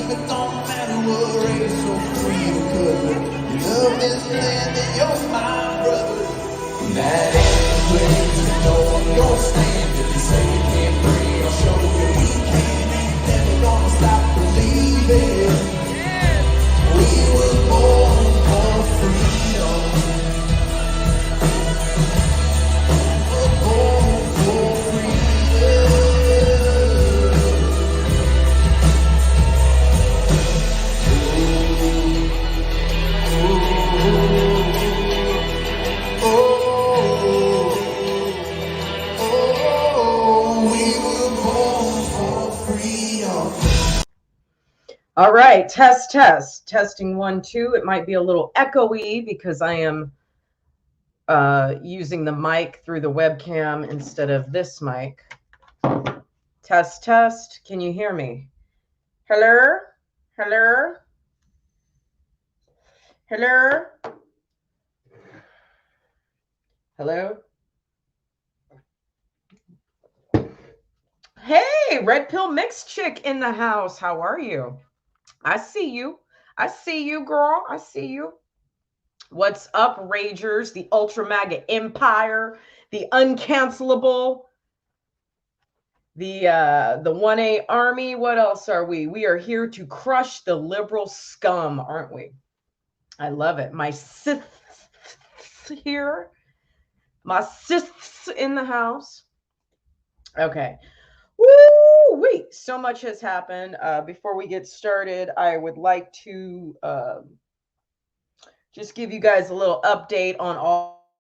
believe it don't matter what race or creed or color. You love this land and you're my brother. That ain't place to know I'm gonna stand. If you say you can't breathe, I'll show you we can. Ain't never gonna stop believing. We were born for freedom. We're born for freedom. All right, testing 1 2. It might be a little echoey because I am using the mic through the webcam instead of this mic. Test. Can you hear me? Hello? Hey, Red Pill Mixed Chick in the house. How are you? I see you, girl. I see you. What's up, Ragers? The Ultra Maga Empire, the Uncancelable, the 1A Army. What else are we? We are here to crush the liberal scum, aren't we? I love it. My Siths here. My Siths in the house. Okay. Woo! Wait, so much has happened. Before we get started, I would like to just give you guys a little update on all.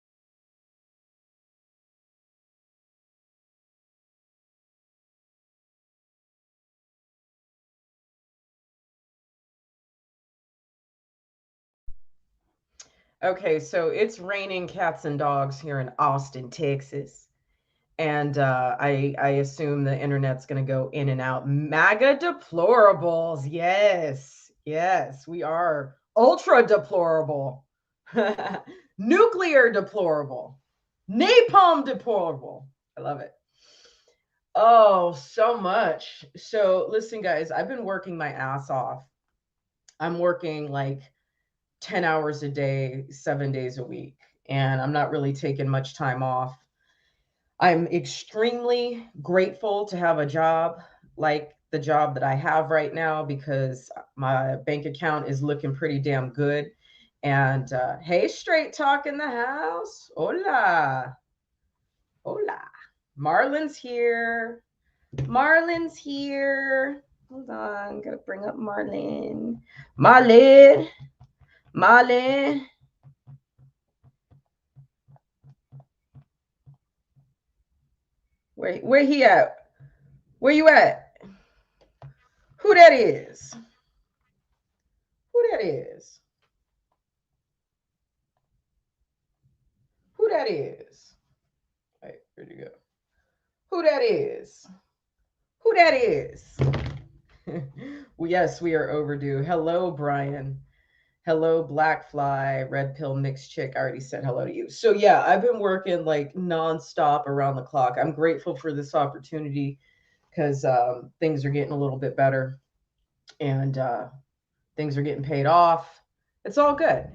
Okay, so it's raining cats and dogs here in Austin, Texas. And I assume the internet's going to go in and out. MAGA deplorables. Yes, we are ultra deplorable. Nuclear deplorable. Napalm deplorable. I love it. Oh, so much. So listen, guys, I've been working my ass off. I'm working like 10 hours a day, 7 days a week, and I'm not really taking much time off. I'm extremely grateful to have a job like the job that I have right now because my bank account is looking pretty damn good. And hey, Straight Talk in the house. Hola. Marlon's here. Hold on, gotta bring up Marlon. Marlon. Where he at? Where you at? Who that is? Who that is? Wait, where'd you go? Who that is? Well, yes, we are overdue. Hello, Brian. Hello, Blackfly, Red Pill Mixed Chick. I already said hello to you. So yeah, I've been working like nonstop around the clock. I'm grateful for this opportunity because things are getting a little bit better and things are getting paid off. It's all good.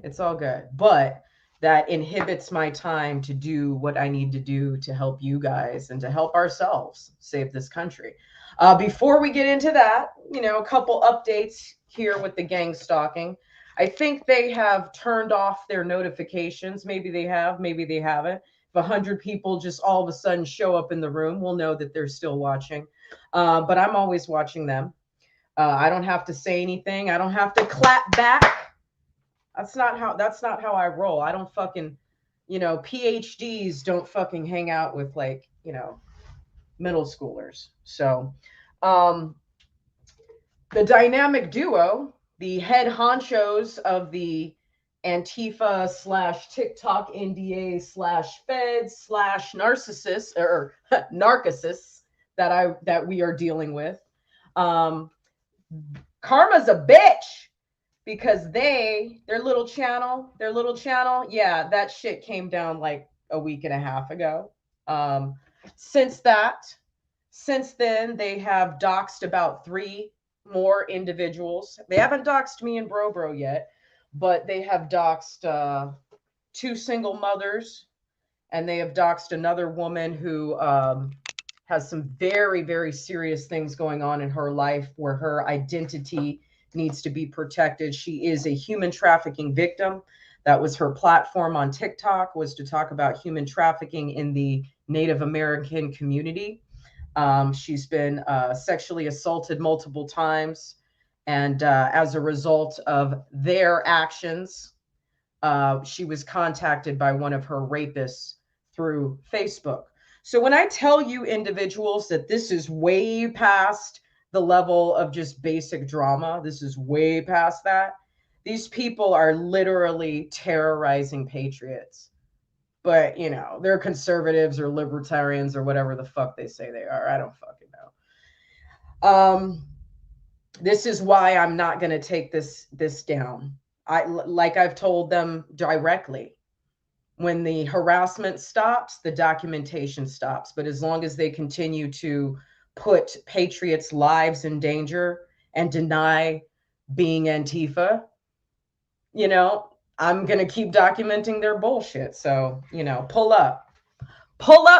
But that inhibits my time to do what I need to do to help you guys and to help ourselves save this country. Before we get into that, a couple updates here with the gang stalking. I think they have turned off their notifications. Maybe they have, maybe they haven't. If 100 people just all of a sudden show up in the room, we'll know that they're still watching. But I'm always watching them. I don't have to say anything. I don't have to clap back. That's not how I roll. I don't fucking, PhDs don't fucking hang out with like, middle schoolers. So, the dynamic duo, the head honchos of the Antifa / TikTok NDA / Feds / narcissists or narcissists that we are dealing with. Karma's a bitch because their little channel, yeah, that shit came down like a week and a half ago. Since then, they have doxed about 3 more individuals. They haven't doxed me and Bro yet, but they have doxed 2 single mothers, and they have doxed another woman who has some very, very serious things going on in her life where her identity needs to be protected. She is a human trafficking victim. That was her platform on TikTok, was to talk about human trafficking in the Native American community. She's been sexually assaulted multiple times. And as a result of their actions, she was contacted by one of her rapists through Facebook. So when I tell you individuals that this is way past the level of just basic drama, this is way past that. These people are literally terrorizing patriots. But, you know, they're conservatives or libertarians or whatever the fuck they say they are. I don't fucking know. This is why I'm not going to take this down. Like I've told them directly, when the harassment stops, the documentation stops. But as long as they continue to put patriots' lives in danger and deny being Antifa, you know, I'm going to keep documenting their bullshit. So, you know, pull up,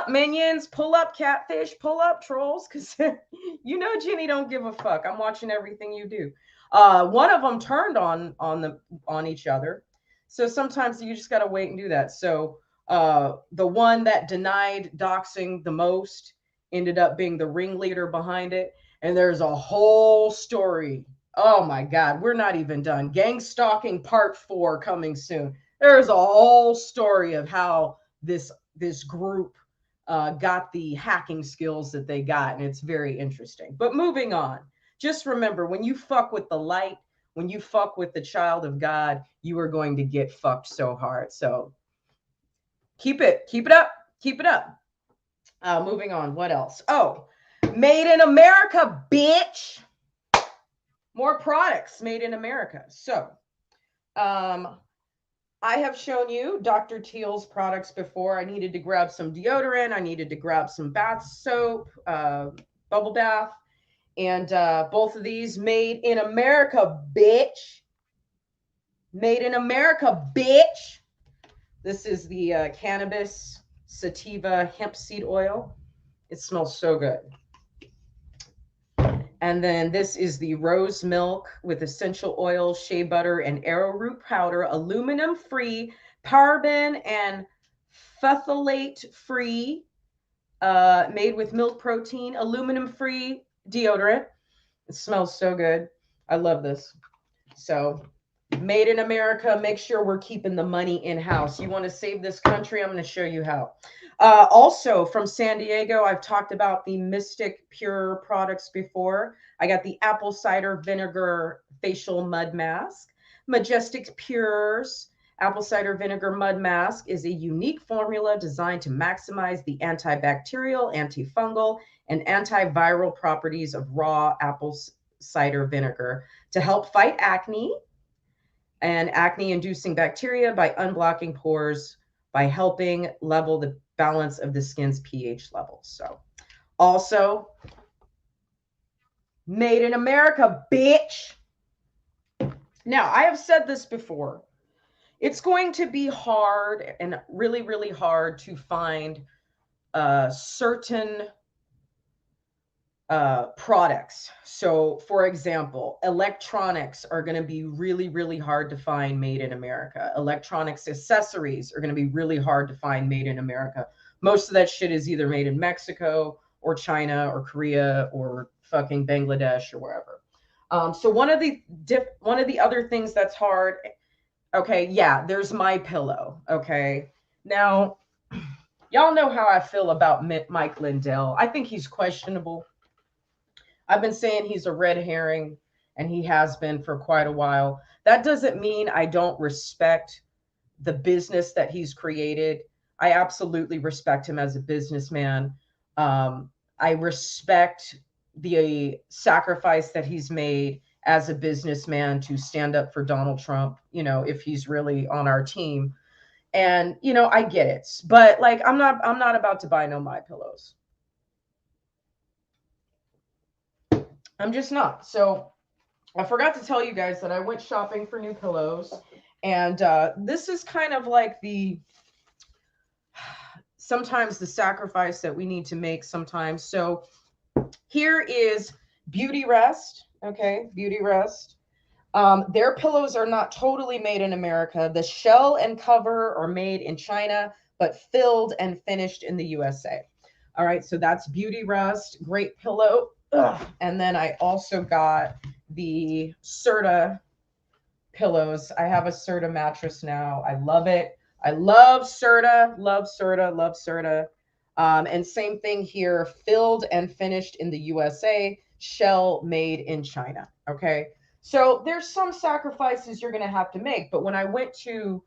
minions, pull up, catfish, pull up, trolls, because you know Jenny don't give a fuck. I'm watching everything you do. One of them turned on each other, so sometimes you just got to wait and do that. So the one that denied doxing the most ended up being the ringleader behind it, and there's a whole story. Oh my God, we're not even done. Gang stalking part 4 coming soon. There's a whole story of how this group got the hacking skills that they got, and it's very interesting. But moving on, just remember, when you fuck with the light, when you fuck with the child of God, you are going to get fucked so hard. So keep it up. Moving on, what else? Oh, made in America, bitch. More products made in America. So I have shown you Dr. Teal's products before. I needed to grab some deodorant. I needed to grab some bath soap, bubble bath. And both of these made in America, bitch. Made in America, bitch. This is the cannabis sativa hemp seed oil. It smells so good. And then this is the rose milk with essential oil, shea butter, and arrowroot powder, aluminum-free, paraben and phthalate-free, made with milk protein, aluminum-free deodorant. It smells so good. I love this. So made in America. Make sure we're keeping the money in-house. You want to save this country? I'm going to show you how. Also from San Diego, I've talked about the Mystic Pure products before. I got the apple cider vinegar facial mud mask. Majestic Pure's apple cider vinegar mud mask is a unique formula designed to maximize the antibacterial, antifungal, and antiviral properties of raw apple cider vinegar to help fight acne and acne-inducing bacteria by unblocking pores, by helping level the balance of the skin's pH levels. So also made in America, bitch. Now, I have said this before. It's going to be hard and really, really hard to find certain products. So, for example, electronics are going to be really, really hard to find made in America. Electronics accessories are going to be really hard to find made in America. Most of that shit is either made in Mexico or China or Korea or fucking Bangladesh or wherever. So one of the other things that's hard. Okay, yeah, there's my pillow. Okay, now y'all know how I feel about Mike Lindell. I think he's questionable. I've been saying he's a red herring, and he has been for quite a while. That doesn't mean I don't respect the business that he's created. I absolutely respect him as a businessman. I respect the sacrifice that he's made as a businessman to stand up for Donald Trump, you know, if he's really on our team. And, you know, I get it. But like I'm not about to buy no My Pillows. I'm just not. So I forgot to tell you guys that I went shopping for new pillows, and this is kind of like the sometimes the sacrifice that we need to make sometimes. So here is Beauty Rest. Okay, Beauty Rest. Their pillows are not totally made in America. The shell and cover are made in China, but filled and finished in the USA. All right, so that's Beauty Rest. Great pillow. Ugh. And then I also got the Serta pillows. I have a Serta mattress now. I love it. I love Serta, love Serta, love Serta. And same thing here, filled and finished in the USA, shell made in China. Okay. So there's some sacrifices you're going to have to make. But when I went to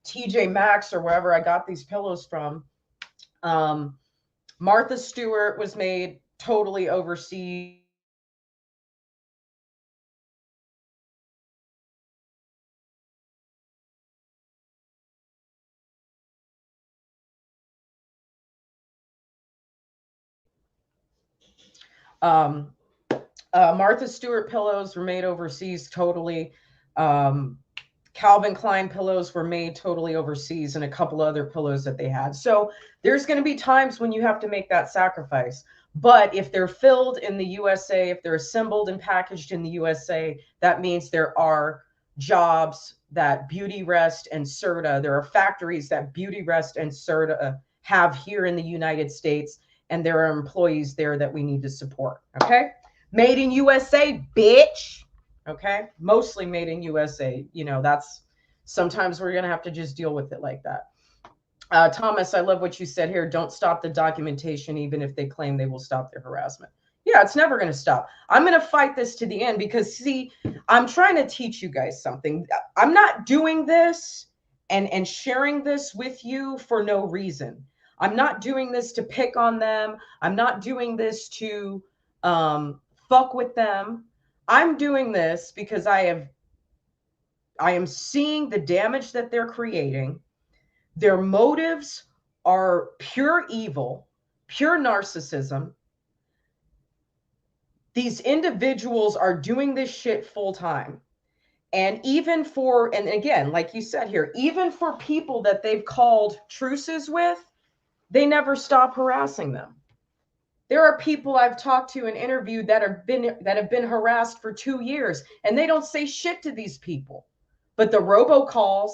TJ Maxx or wherever I got these pillows from, um, Martha Stewart was made totally overseas. Um, Martha Stewart pillows were made overseas totally. Um, Calvin Klein pillows were made totally overseas, and a couple other pillows that they had. So there's going to be times when you have to make that sacrifice. But if they're filled in the USA, if they're assembled and packaged in the USA, that means there are jobs that Beauty Rest and Serta, there are factories that Beauty Rest and Serta have here in the United States, and there are employees there that we need to support. Okay. Made in USA, bitch. Okay. Mostly made in USA. You know, that's sometimes we're going to have to just deal with it like that. Thomas, I love what you said here. Don't stop the documentation, even if they claim they will stop their harassment. Yeah, it's never going to stop. I'm going to fight this to the end because, see, I'm trying to teach you guys something. I'm not doing this and sharing this with you for no reason. I'm not doing this to pick on them. I'm not doing this to fuck with them. I'm doing this because I am seeing the damage that they're creating. Their motives are pure evil, pure narcissism. These individuals are doing this shit full time. And even for, and again, like you said here, even for people that they've called truces with, they never stop harassing them. There are people I've talked to and interviewed that have been harassed for 2 years, and they don't say shit to these people. But the robocalls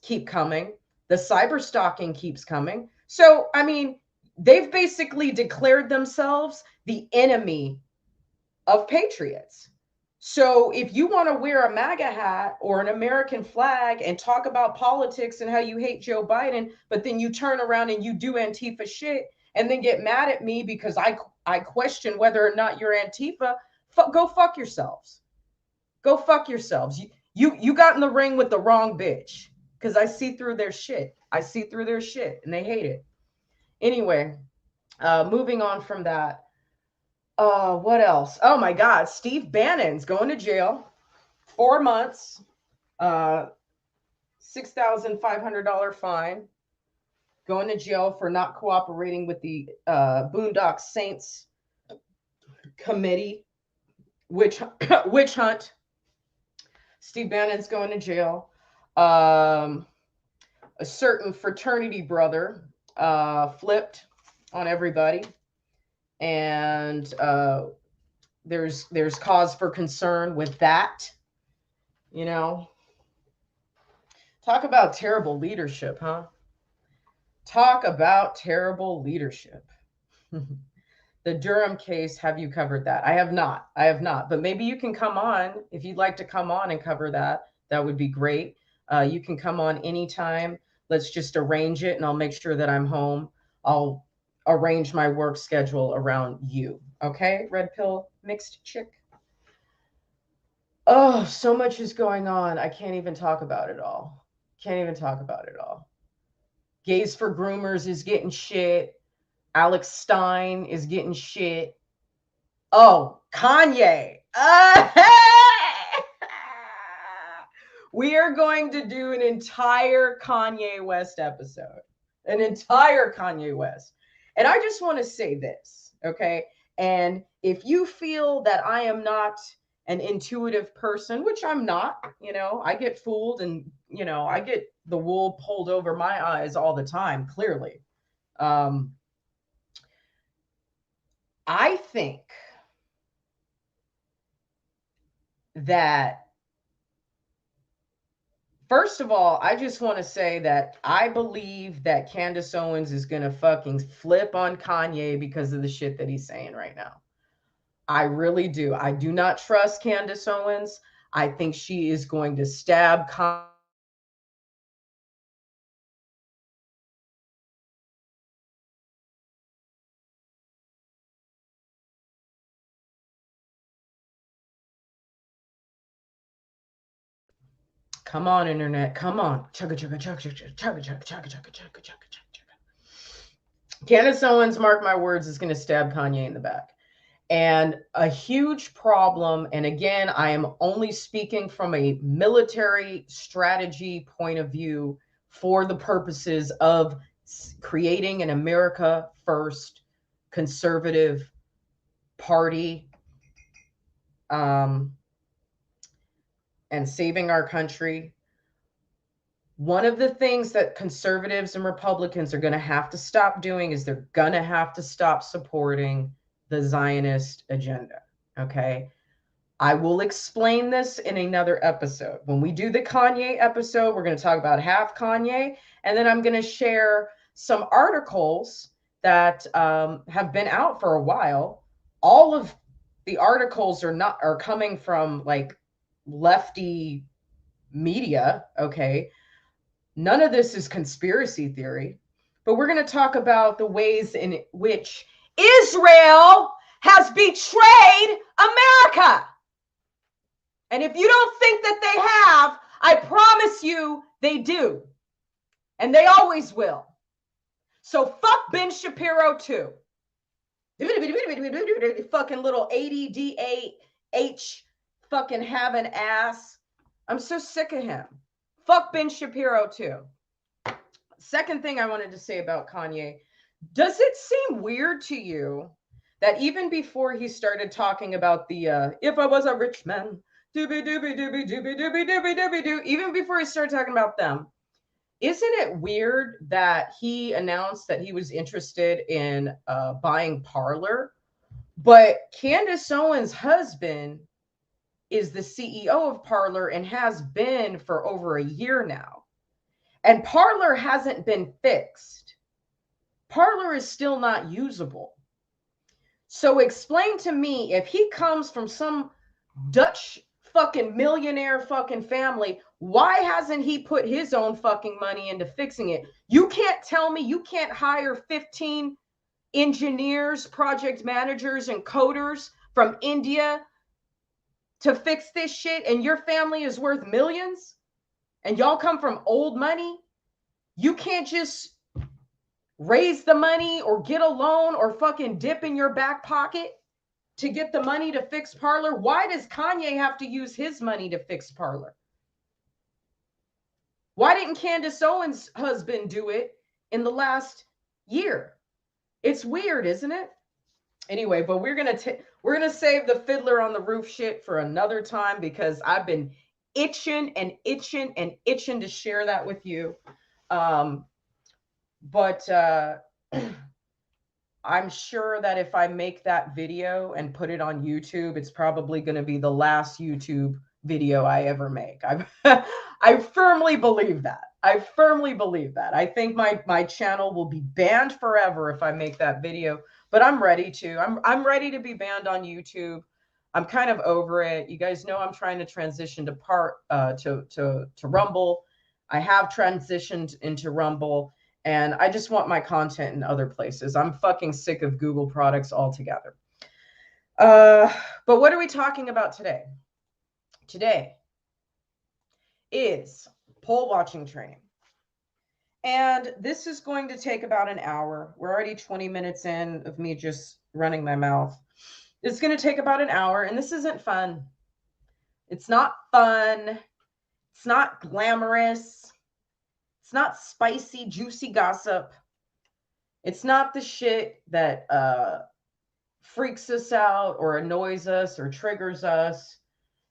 keep coming. The cyber stalking keeps coming. So, I mean, they've basically declared themselves the enemy of patriots. So if you want to wear a MAGA hat or an American flag and talk about politics and how you hate Joe Biden, but then you turn around and you do Antifa shit and then get mad at me because I question whether or not you're Antifa, go fuck yourselves. Go fuck yourselves. You got in the ring with the wrong bitch because I see through their shit. I see through their shit and they hate it. Anyway, moving on from that. What else? Oh my God, Steve Bannon's going to jail. 4 months, $6,500 fine, going to jail for not cooperating with the Boondock Saints committee, witch hunt. Steve Bannon's going to jail. A certain fraternity brother flipped on everybody, and there's cause for concern with that. You know, talk about terrible leadership, huh? Talk about terrible leadership. The Durham case, have you covered that? I have not. I have not. But maybe you can come on. If you'd like to come on and cover that, that would be great. You can come on anytime. Let's just arrange it and I'll make sure that I'm home. I'll arrange my work schedule around you. Okay, Red Pill Mixed Chick? Oh, so much is going on. I can't even talk about it all. Can't even talk about it all. Gays for Groomers is getting shit. Alex Stein is getting shit. Oh, Kanye. We are going to do an entire Kanye West episode. An entire Kanye West. And I just want to say this, okay? And if you feel that I am not an intuitive person, which I'm not. I get fooled, and I get the wool pulled over my eyes all the time, clearly. I think that, first of all, I just want to say that I believe that Candace Owens is going to fucking flip on Kanye because of the shit that he's saying right now. I really do. I do not trust Candace Owens. I think she is going to stab Kanye. Come on, internet. Come on. Chugga, chugga, chugga, chugga, chugga, chugga, chugga, chugga, chugga, chugga, chugga. Candace Owens, mark my words, is going to stab Kanye in the back. And a huge problem, and again, I am only speaking from a military strategy point of view for the purposes of creating an America First conservative party, and saving our country. One of the things that conservatives and Republicans are going to have to stop doing is they're going to have to stop supporting the Zionist agenda. Okay. I will explain this in another episode. When we do the Kanye episode, we're going to talk about half Kanye, and then I'm going to share some articles that have been out for a while. All of the articles are coming from like lefty media. Okay. None of this is conspiracy theory, but we're going to talk about the ways in which Israel has betrayed America. And if you don't think that they have, I promise you they do. And they always will. So fuck Ben Shapiro too. Fucking little ADDAH fucking have an ass. I'm so sick of him. Fuck Ben Shapiro too. Second thing I wanted to say about Kanye. Does it seem weird to you that even before he started talking about the if I was a rich man, doobie doobie doobie doobie doobie doobie doobie doo, even before he started talking about them, isn't it weird that he announced that he was interested in buying Parler, but Candace Owens' husband is the CEO of Parler and has been for over a year now. And Parler hasn't been fixed. Parler is still not usable. So explain to me, if he comes from some Dutch fucking millionaire fucking family, why hasn't he put his own fucking money into fixing it? You can't tell me you can't hire 15 engineers, project managers, and coders from India to fix this shit, and your family is worth millions, and y'all come from old money. You can't just raise the money or get a loan or fucking dip in your back pocket to get the money to fix Parler. Why does Kanye have to use his money to fix Parler? Why didn't Candace Owens' husband do it in the last year? It's weird, isn't it? Anyway, but we're gonna save the Fiddler on the Roof shit for another time, because I've been itching and itching and itching to share that with you. But I'm sure that if I make that video and put it on YouTube, it's probably going to be the last YouTube video I ever make. I firmly believe that. I firmly believe that. I think my channel will be banned forever if I make that video, but I'm ready to. I'm ready to be banned on YouTube. I'm kind of over it. You guys know I'm trying to transition to Rumble. I have transitioned into Rumble, and I just want my content in other places. I'm fucking sick of Google products altogether. But what are we talking about today? Today is poll watching training. And this is going to take about an hour. We're already 20 minutes in of me just running my mouth. It's going to take about an hour, and this isn't fun. It's not fun. It's not glamorous. It's not spicy, juicy gossip. It's not the shit that freaks us out or annoys us or triggers us.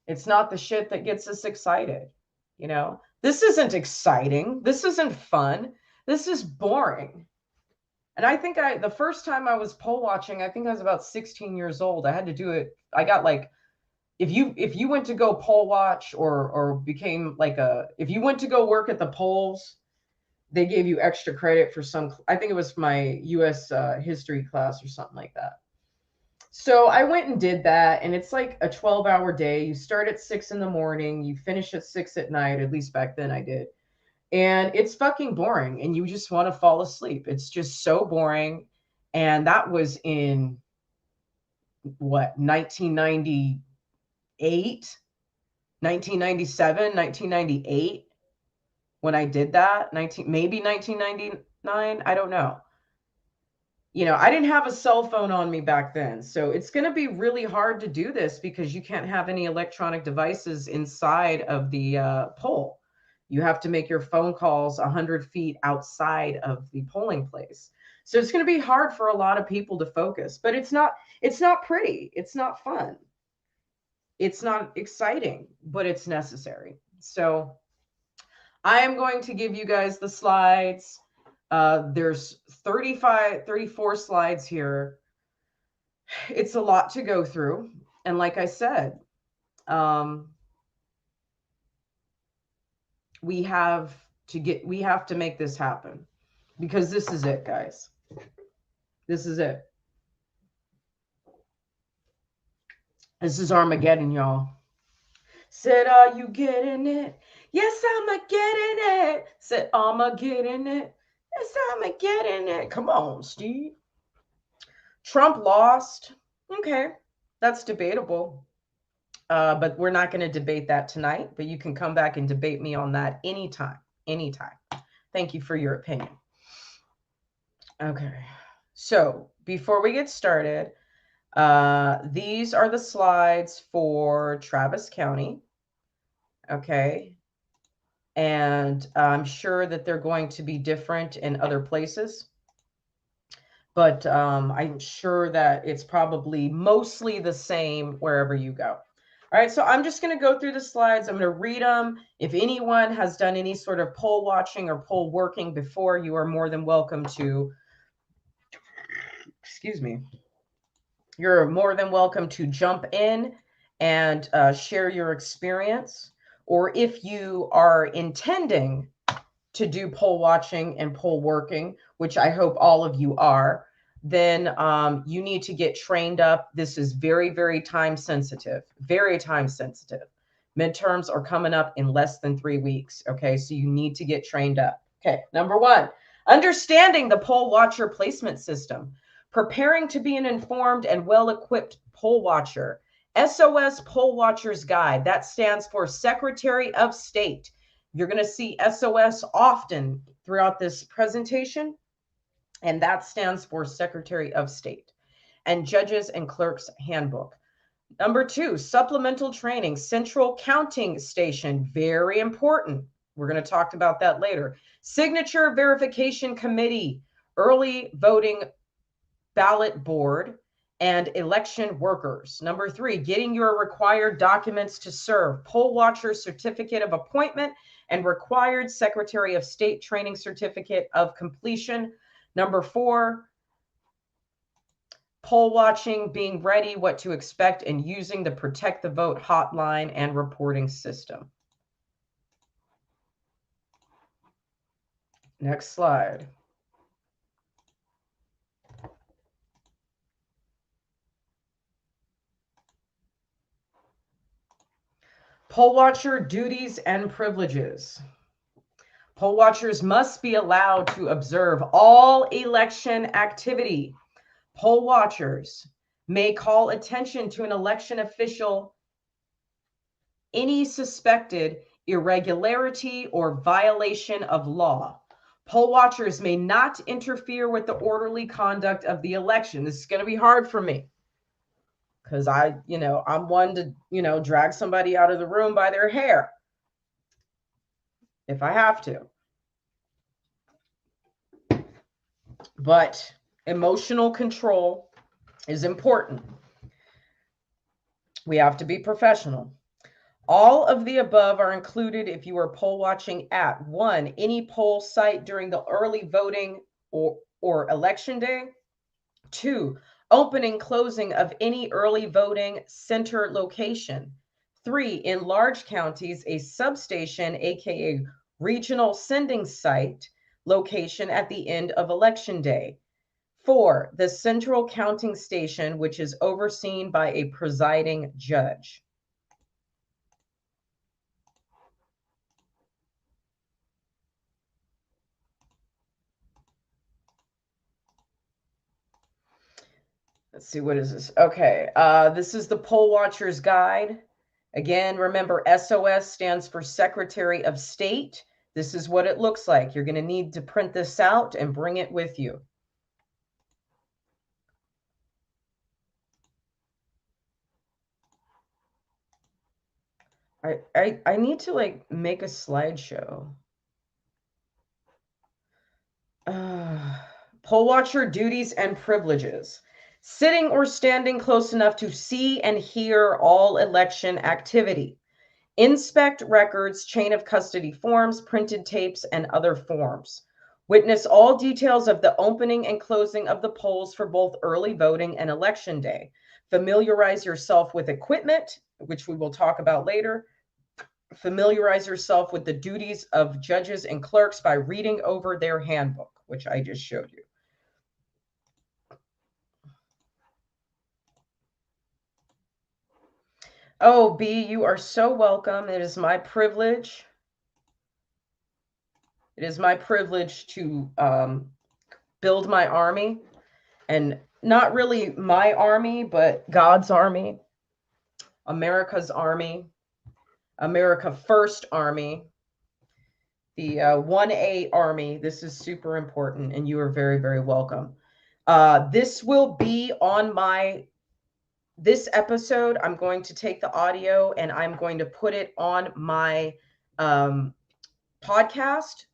It's not the shit that gets us excited. You know, this isn't exciting. This isn't fun. This is boring. And I think the first time I was poll watching, I think I was about 16 years old. I had to do it. I got like, if you went to go poll watch or became like if you went to go work at the polls, they gave you extra credit for some, I think it was my US history class or something like that. So I went and did that, and it's like a 12-hour day. You start at 6 in the morning, you finish at 6 at night, at least back then I did. And it's fucking boring, and you just want to fall asleep. It's just so boring. And that was in what, 1998, 1997, 1998 when I did that. Maybe 1999, I don't know. You know, I didn't have a cell phone on me back then. So it's going to be really hard to do this because you can't have any electronic devices inside of the poll. You have to make your phone calls 100 feet outside of the polling place. So it's going to be hard for a lot of people to focus, but it's not pretty. It's not fun. It's not exciting, but it's necessary. So I am going to give you guys the slides. There's 34 slides here. It's a lot to go through. And like I said, we have to make this happen, because this is it, guys. This is it. This is Armageddon, y'all. Said, are you getting it? Yes, I'm getting it. Said, I'm getting it. Yes, I'm getting it. Come on, Steve. Trump lost. Okay, that's debatable. But we're not going to debate that tonight. But you can come back and debate me on that anytime. Anytime. Thank you for your opinion. Okay. So before we get started, these are the slides for Travis County. Okay. And I'm sure that they're going to be different in other places. But I'm sure that it's probably mostly the same wherever you go. All right, so I'm just going to go through the slides. I'm going to read them. If anyone has done any sort of poll watching or poll working before, you are more than welcome to, excuse me, you're more than welcome to jump in and share your experience. Or if you are intending to do poll watching and poll working, which I hope all of you are, then you need to get trained up. This is very, very time sensitive, very time sensitive. Midterms are coming up in less than 3 weeks. Okay, so you need to get trained up. Okay, number one, understanding the poll watcher placement system, preparing to be an informed and well-equipped poll watcher. SOS Poll Watcher's Guide, that stands for Secretary of State. You're going to see SOS often throughout this presentation, and that stands for Secretary of State. And Judges and Clerks Handbook. Number two, supplemental training, Central Counting Station, very important. We're going to talk about that later. Signature Verification Committee, Early Voting Ballot Board, and election workers. Number three, getting your required documents to serve, poll watcher certificate of appointment and required Secretary of State training certificate of completion. Number four, poll watching, being ready, what to expect, and using the Protect the Vote hotline and reporting system. Next slide. Poll watcher duties and privileges. Poll watchers must be allowed to observe all election activity. Poll watchers may call attention to an election official any suspected irregularity or violation of law. Poll watchers may not interfere with the orderly conduct of the election. This is going to be hard for me, because I'm one to, drag somebody out of the room by their hair if I have to. But emotional control is important. We have to be professional. All of the above are included if you are poll watching at 1, any poll site during the early voting or election day. 2, opening, closing of any early voting center location. 3, in large counties, a substation, aka regional sending site location at the end of election day. 4, the central counting station, which is overseen by a presiding judge. Let's see, what is this? Okay, this is the Poll Watcher's Guide. Again, remember SOS stands for Secretary of State. This is what it looks like. You're going to need to print this out and bring it with you. I need to like make a slideshow. Poll watcher duties and privileges. Sitting or standing close enough to see and hear all election activity. Inspect records, chain of custody forms, printed tapes, and other forms. Witness all details of the opening and closing of the polls for both early voting and election day. Familiarize yourself with equipment, which we will talk about later. Familiarize yourself with the duties of judges and clerks by reading over their handbook, which I just showed you. Oh, B, you are so welcome. It is my privilege. It is my privilege to build my army, and not really my army, but God's army, America's army, America First Army, the 1A Army. This is super important, and you are very, very welcome. This will be on this episode. I'm going to take the audio and I'm going to put it on my podcast.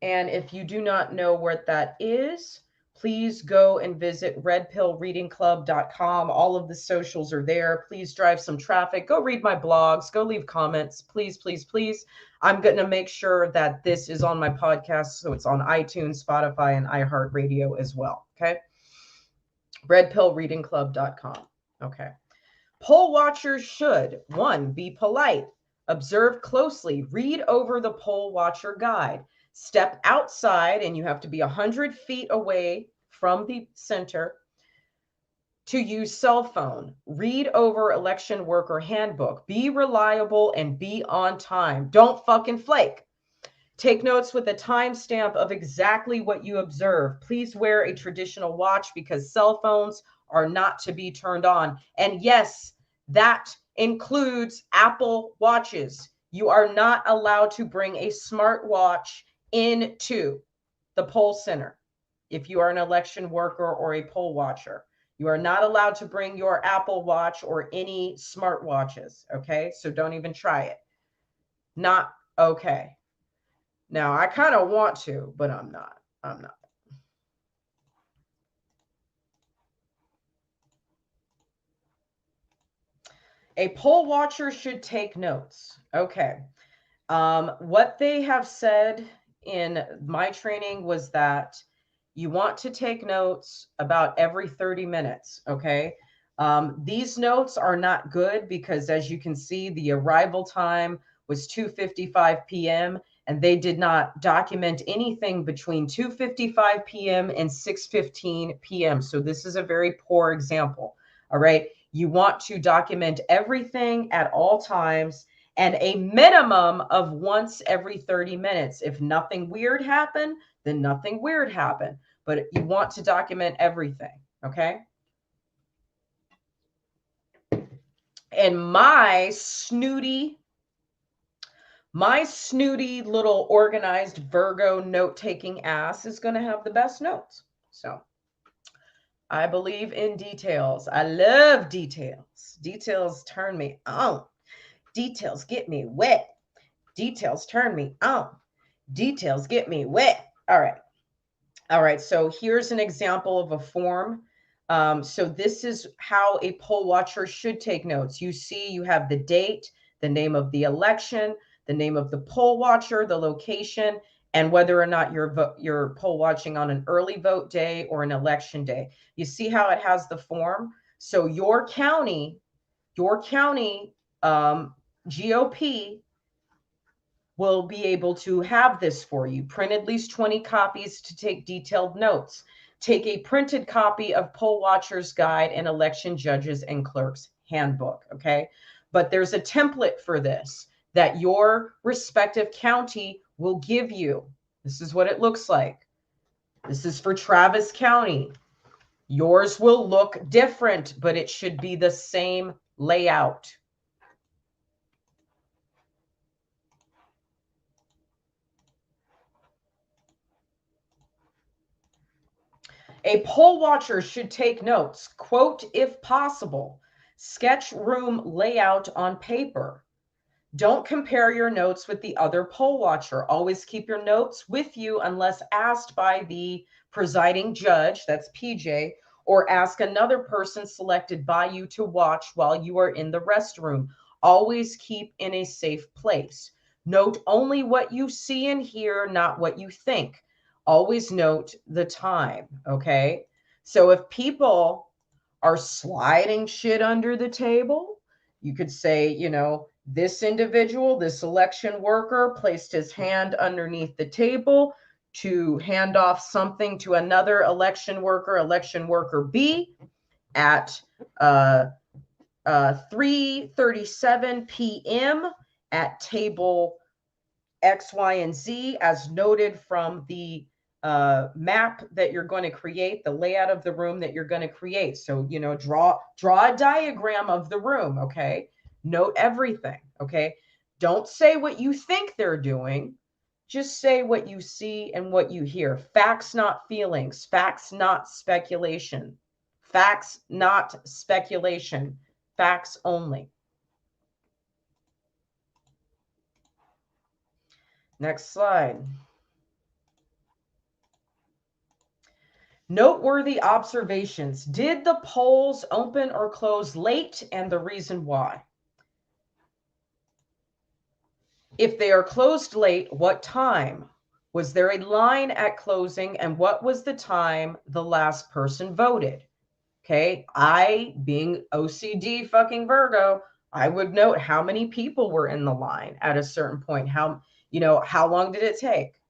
And if you do not know what that is, please go and visit redpillreadingclub.com. All of the socials are there. Please drive some traffic. Go read my blogs. Go leave comments. Please, please, please. I'm going to make sure that this is on my podcast, so it's on iTunes, Spotify, and iHeartRadio as well. Okay. Redpillreadingclub.com. Okay. Poll watchers should, 1, be polite, observe closely, read over the poll watcher guide, step outside, and you have to be 100 feet away from the center to use cell phone, read over election worker handbook, be reliable and be on time. Don't fucking flake. Take notes with a timestamp of exactly what you observe. Please wear a traditional watch because cell phones are not to be turned on. And yes, that includes Apple Watches. You are not allowed to bring a smartwatch into the poll center if you are an election worker or a poll watcher. You are not allowed to bring your Apple Watch or any smartwatches, okay? So don't even try it. Not okay. Now, I kind of want to, but I'm not. I'm not. A poll watcher should take notes. Okay. What they have said in my training was that you want to take notes about every 30 minutes. Okay. These notes are not good because, as you can see, the arrival time was 2:55 p.m. and they did not document anything between 2:55 p.m. and 6:15 p.m. So this is a very poor example. All right. You want to document everything at all times and a minimum of once every 30 minutes. If nothing weird happened, then nothing weird happened. But you want to document everything. Okay. And my snooty little organized Virgo note-taking ass is going to have the best notes. So I believe in details. I love details. Details turn me on. Details get me wet. Details turn me on. Details get me wet. All right. All right. So here's an example of a form. So this is how a poll watcher should take notes. You see, you have the date, the name of the election, the name of the poll watcher, the location, and whether or not you're poll watching on an early vote day or an election day. You see how it has the form? So your county GOP will be able to have this for you. Print at least 20 copies to take detailed notes. Take a printed copy of Poll Watcher's Guide and Election Judges and Clerks Handbook, okay? But there's a template for this that your respective county will give you. This is what it looks like. This is for Travis County. Yours will look different, but it should be the same layout. A poll watcher should take notes. Quote, if possible, sketch room layout on paper. Don't compare your notes with the other poll watcher. Always keep your notes with you unless asked by the presiding judge, that's PJ, or ask another person selected by you to watch while you are in the restroom. Always keep in a safe place. Note only what you see and hear, not what you think. Always note the time, okay? So if people are sliding shit under the table, you could say, you know, this individual, this election worker placed his hand underneath the table to hand off something to another election worker B, at 3:37 p.m. at table X, Y, and Z, as noted from the map that you're going to create, the layout of the room that you're going to create. So, you know, draw a diagram of the room, okay? Note everything, okay? Don't say what you think they're doing. Just say what you see and what you hear. Facts, not feelings. Facts, not speculation. Facts, not speculation. Facts only. Next slide. Noteworthy observations. Did the polls open or close late, and the reason why? If they are closed late, what time? Was there a line at closing, and what was the time the last person voted? Okay, I, being OCD fucking Virgo, I would note how many people were in the line at a certain point. How long did it take?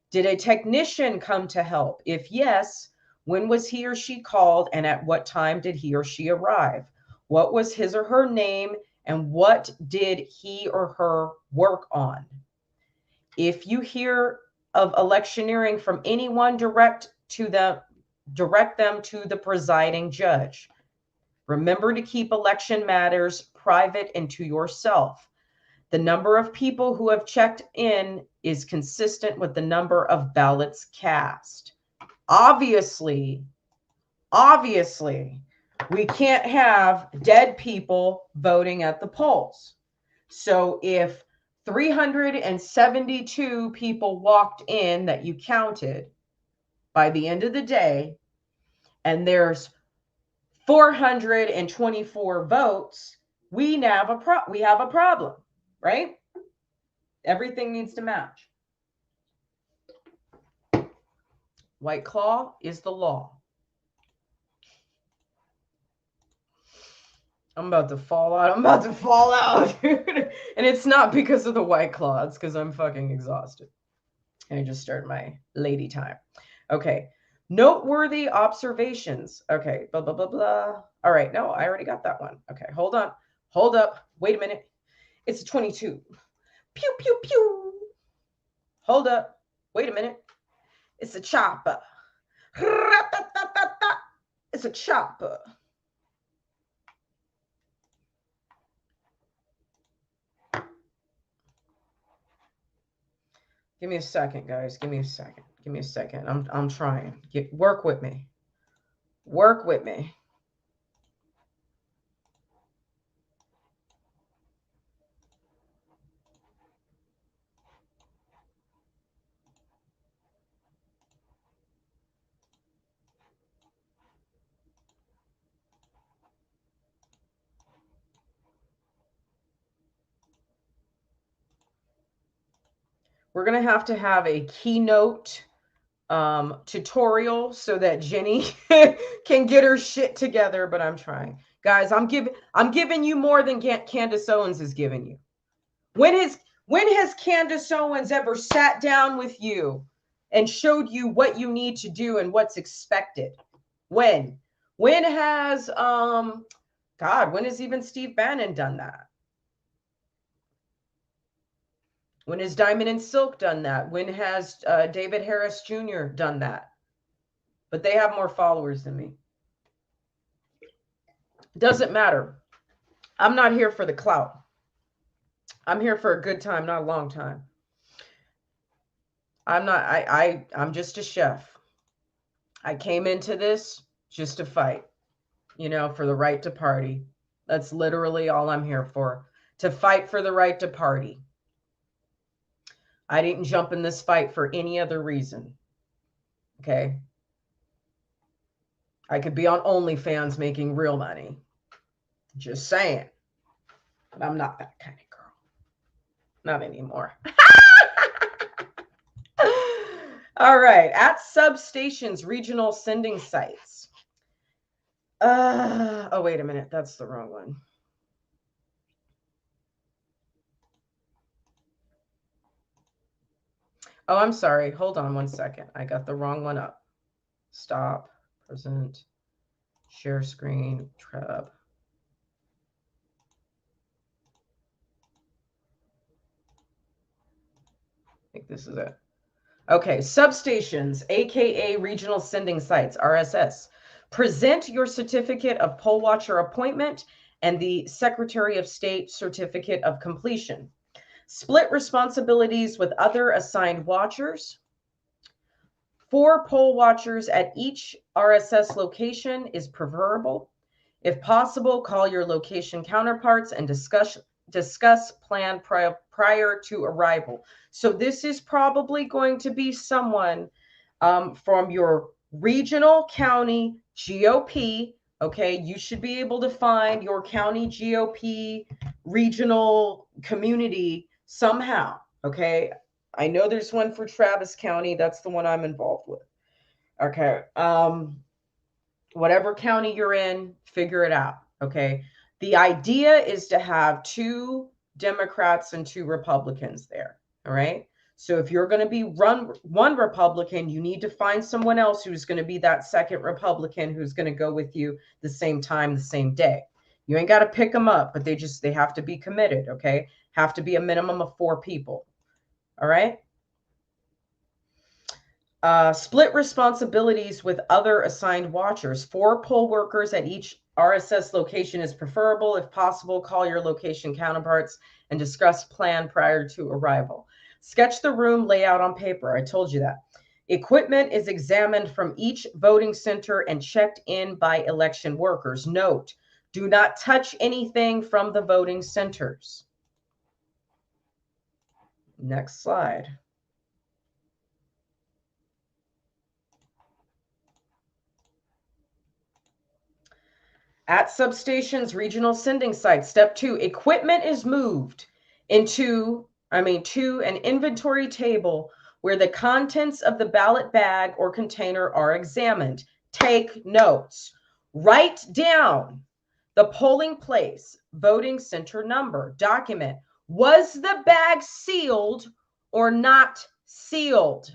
Did a technician come to help? If yes, when was he or she called, and at what time did he or she arrive? What was his or her name, and what did he or her work on? If you hear of electioneering from anyone, direct them to the presiding judge. Remember to keep election matters private and to yourself. The number of people who have checked in is consistent with the number of ballots cast. Obviously, we can't have dead people voting at the polls. So if 372 people walked in that you counted by the end of the day, and there's 424 votes, we have a problem, right? Everything needs to match. White Claw is the law. I'm about to fall out, dude. And it's not because of the White Claw. It's because I'm fucking exhausted. And I just started my lady time. Okay. Noteworthy observations. Okay. Blah, blah, blah, blah. All right. No, I already got that one. Okay. Hold on. Hold up. Wait a minute. It's a 22. Pew, pew, pew. Hold up. Wait a minute. It's a chopper. It's a chopper. Give me a second, guys. Give me a second. I'm trying. Work with me. Work with me. We're going to have a keynote tutorial so that Jenny can get her shit together, but I'm trying. Guys, I'm giving you more than Candace Owens is giving you. When has Candace Owens ever sat down with you and showed you what you need to do and what's expected? When has when has even Steve Bannon done that? When has Diamond and Silk done that? When has David Harris Jr. done that? But they have more followers than me. Doesn't matter. I'm not here for the clout. I'm here for a good time, not a long time. I'm just a chef. I came into this just to fight, for the right to party. That's literally all I'm here for. To fight for the right to party. I didn't jump in this fight for any other reason. Okay. I could be on OnlyFans making real money. Just saying. But I'm not that kind of girl. Not anymore. All right. At substations, regional sending sites. Oh, wait a minute. That's the wrong one. Oh, I'm sorry. Hold on one second. I got the wrong one up. Stop. Present. Share screen. Tab. I think this is it. Okay. Substations, aka regional sending sites, RSS. Present your certificate of poll watcher appointment and the Secretary of State certificate of completion. Split responsibilities with other assigned watchers. 4 poll watchers at each RSS location is preferable. If possible, call your location counterparts and discuss plan prior to arrival. So this is probably going to be someone from your regional county GOP. Okay, you should be able to find your county GOP regional community somehow. Okay, I know there's one for Travis County. That's the one I'm involved with. Okay. Whatever county you're in, figure it out. Okay. The idea is to have 2 Democrats and 2 Republicans there. All right. So if you're going to be one Republican, you need to find someone else who's going to be that second Republican who's going to go with you the same time, the same day. You ain't got to pick them up, but they have to be committed. Okay. Have to be a minimum of 4 people. All right. Split responsibilities with other assigned watchers. 4 poll workers at each RSS location is preferable. If possible, call your location counterparts and discuss plan prior to arrival. Sketch the room layout on paper. I told you that. Equipment is examined from each voting center and checked in by election workers. Note, do not touch anything from the voting centers. Next slide. At substations, regional sending sites. Step 2, equipment is moved to an inventory table where the contents of the ballot bag or container are examined. Take notes. Write down the polling place, voting center number. Document. Was the bag sealed or not sealed?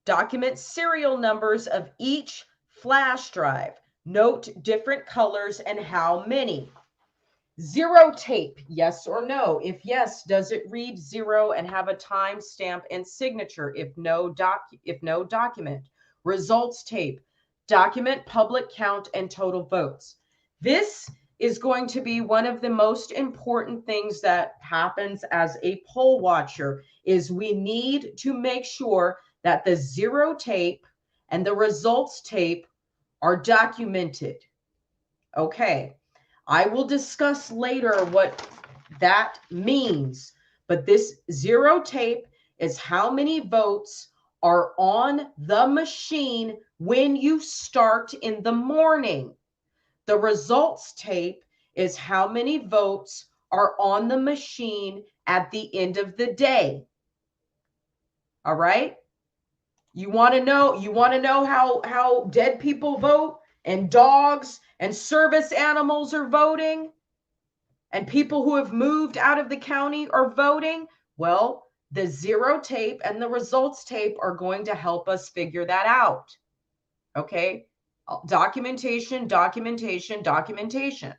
Document serial numbers of each flash drive. Note different colors and how many. Zero tape, yes or no? If yes, does it read 0 and have a time stamp and signature? If no, document. Results tape. Document public count and total votes. This is going to be one of the most important things that happens as a poll watcher is we need to make sure that the zero tape and the results tape are documented. Okay, I will discuss later what that means, but this zero tape is how many votes are on the machine when you start in the morning. The results tape is how many votes are on the machine at the end of the day. All right? You want to know how dead people vote and dogs and service animals are voting and people who have moved out of the county are voting? Well, the zero tape and the results tape are going to help us figure that out. Okay? Documentation, documentation, documentation.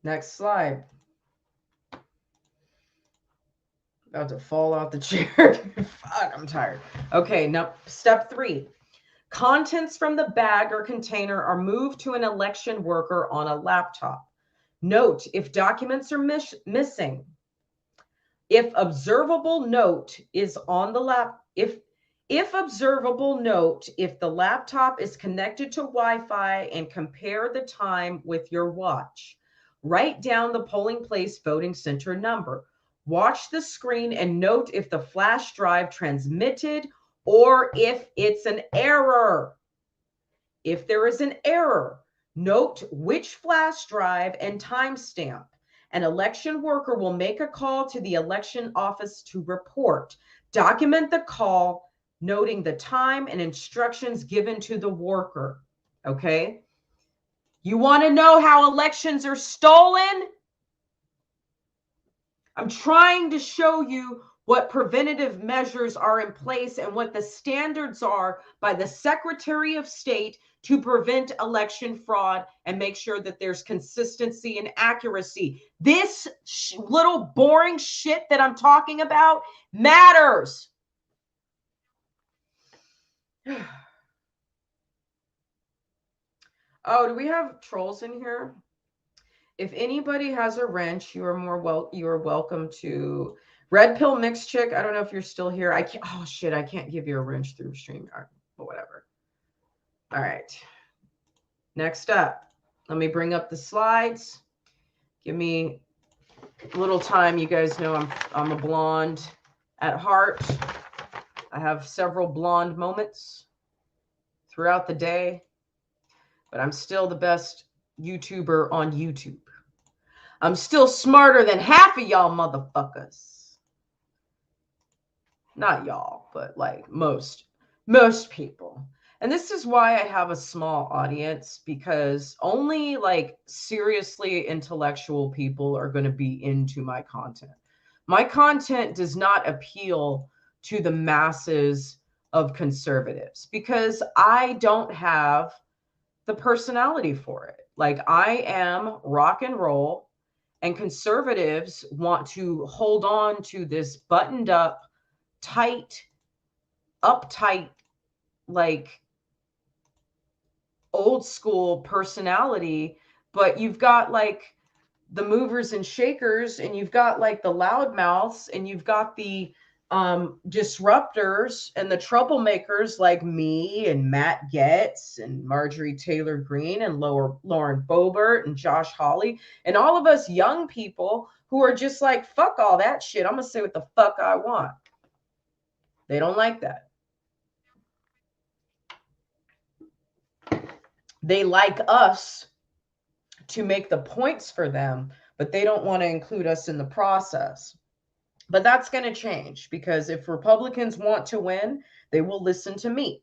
Next slide. About to fall out the chair. Fuck, I'm tired. Okay, now step 3. Contents from the bag or container are moved to an election worker on a laptop. Note if documents are missing. If observable note is on the if observable note, if the laptop is connected to Wi-Fi and compare the time with your watch. Write down the polling place voting center number. Watch the screen and note if the flash drive transmitted or if it's an error. If there is an error, note which flash drive and timestamp. An election worker will make a call to the election office to report. Document the call, noting the time and instructions given to the worker. Okay? You want to know how elections are stolen? I'm trying to show you what preventative measures are in place and what the standards are by the Secretary of State to prevent election fraud and make sure that there's consistency and accuracy. This little boring shit that I'm talking about matters. Oh, do we have trolls in here? If anybody has a wrench, you are welcome to Red Pill Mix Chick. I don't know if you're still here. I can't give you a wrench through StreamYard, but whatever. All right. Next up, let me bring up the slides. Give me a little time. You guys know I'm a blonde at heart. I have several blonde moments throughout the day, but I'm still the best YouTuber on YouTube. I'm still smarter than half of y'all motherfuckers. Not y'all, but like most people. And this is why I have a small audience, because only like seriously intellectual people are going to be into my content. My content does not appeal to the masses of conservatives because I don't have the personality for it. Like, I am rock and roll. And conservatives want to hold on to this buttoned up, uptight, like old school personality. But you've got like the movers and shakers, and you've got like the loudmouths, and you've got the disruptors and the troublemakers like me and Matt Getz and Marjorie Taylor Greene and Lauren Boebert and Josh Hawley and all of us young people who are just like, fuck all that shit. I'm going to say what the fuck I want. They don't like that. They like us to make the points for them, but they don't want to include us in the process. But that's going to change, because if Republicans want to win, they will listen to me.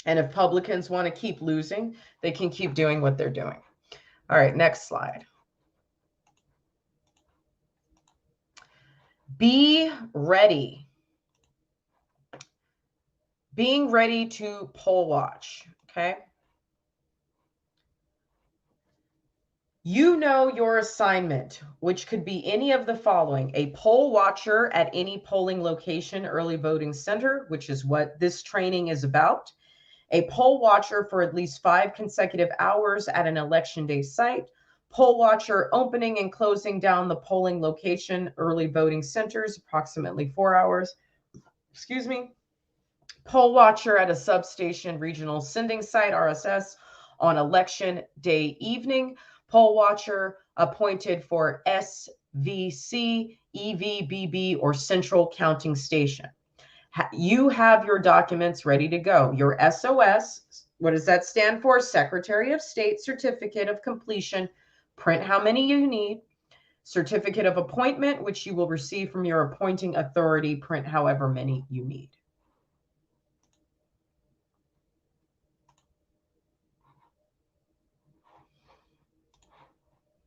And if Republicans want to keep losing, they can keep doing what they're doing. All right, next slide. Be ready. Being ready to poll watch, okay? You know your assignment, which could be any of the following: a poll watcher at any polling location, early voting center, which is what this training is about; a poll watcher for at least 5 consecutive hours at an election day site; poll watcher opening and closing down the polling location, early voting centers, approximately 4 hours. Excuse me. Poll watcher at a substation regional sending site, RSS, on election day evening; poll watcher appointed for SVC, EVBB, or Central Counting Station. You have your documents ready to go. Your SOS, what does that stand for? Secretary of State Certificate of Completion. Print how many you need. Certificate of Appointment, which you will receive from your appointing authority. Print however many you need.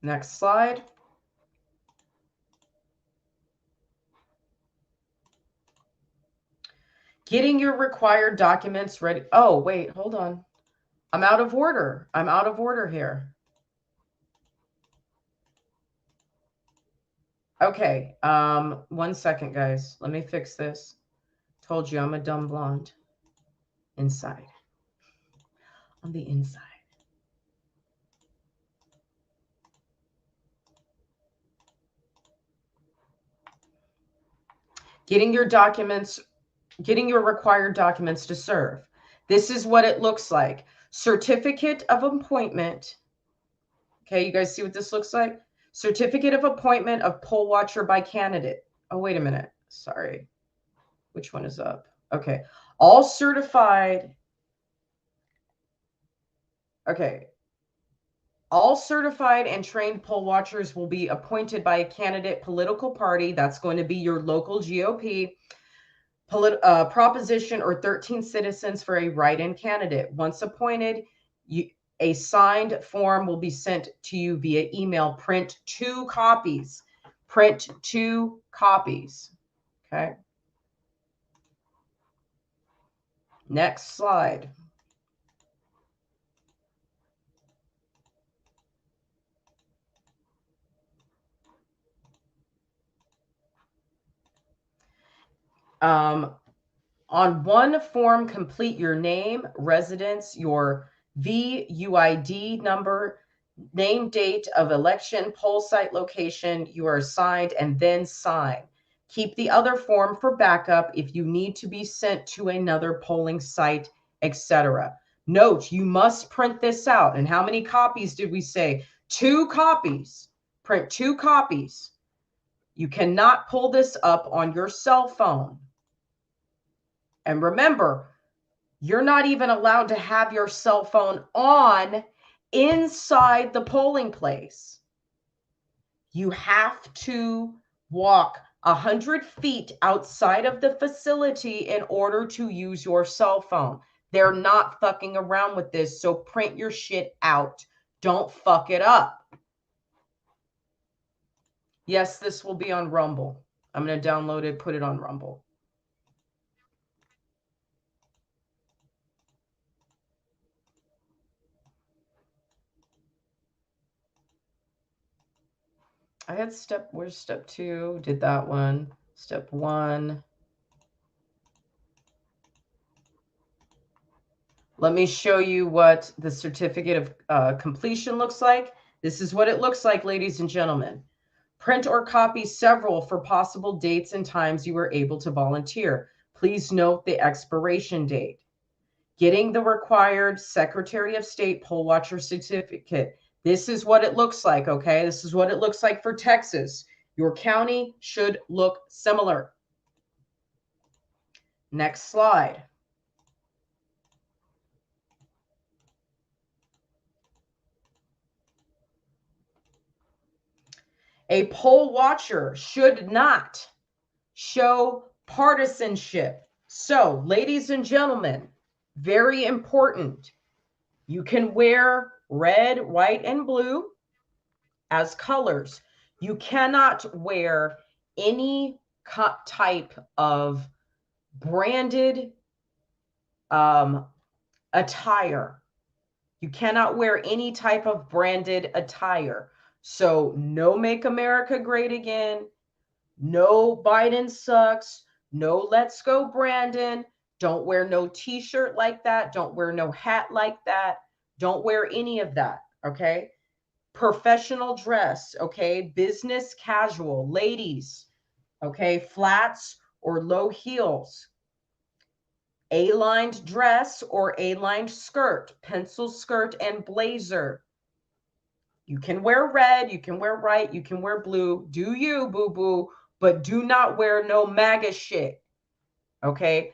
Next slide. Getting your required documents ready. Oh, wait, hold on. I'm out of order. I'm out of order here. Okay, 1 second, guys. Let me fix this. Told you I'm a dumb blonde. Inside. On the inside. Getting your required documents to serve. This is what it looks like. Certificate of appointment. Okay, you guys see what this looks like? Certificate of appointment of poll watcher by candidate. Oh, wait a minute. Sorry. Which one is up? Okay. All certified. Okay. All certified and trained poll watchers will be appointed by a candidate political party. That's going to be your local GOP. Proposition or 13 citizens for a write-in candidate. Once appointed, a signed form will be sent to you via email. Print 2 copies. Print 2 copies. Okay. Next slide. On one form, complete your name, residence, your VUID number, name, date of election, poll site location you are assigned, and then sign. Keep the other form for backup if you need to be sent to another polling site, etc. Note, you must print this out. And how many copies did we say? 2 copies. Print 2 copies. You cannot pull this up on your cell phone. And remember, you're not even allowed to have your cell phone on inside the polling place. You have to walk 100 feet outside of the facility in order to use your cell phone. They're not fucking around with this, so print your shit out. Don't fuck it up. Yes, this will be on Rumble. I'm going to download it, put it on Rumble. I had where's step 2? Did that one. Step 1. Let me show you what the certificate of completion looks like. This is what it looks like, ladies and gentlemen. Print or copy several for possible dates and times you were able to volunteer. Please note the expiration date. Getting the required Secretary of State poll watcher certificate. This is what it looks like, okay? This is what it looks like for Texas. Your county should look similar. Next slide. A poll watcher should not show partisanship. So, ladies and gentlemen, very important. You can wear red, white, and blue as colors. You cannot wear any type of branded attire. You cannot wear any type of branded attire. So no Make America Great Again, no Biden sucks, no Let's Go Brandon. Don't wear no t-shirt like that. Don't wear no hat like that. Don't wear any of that, okay? Professional dress, okay? Business casual, ladies, okay? Flats or low heels. A-lined dress or A-lined skirt, pencil skirt and blazer. You can wear red, you can wear white, you can wear blue. Do you, boo-boo, but do not wear no MAGA shit, okay?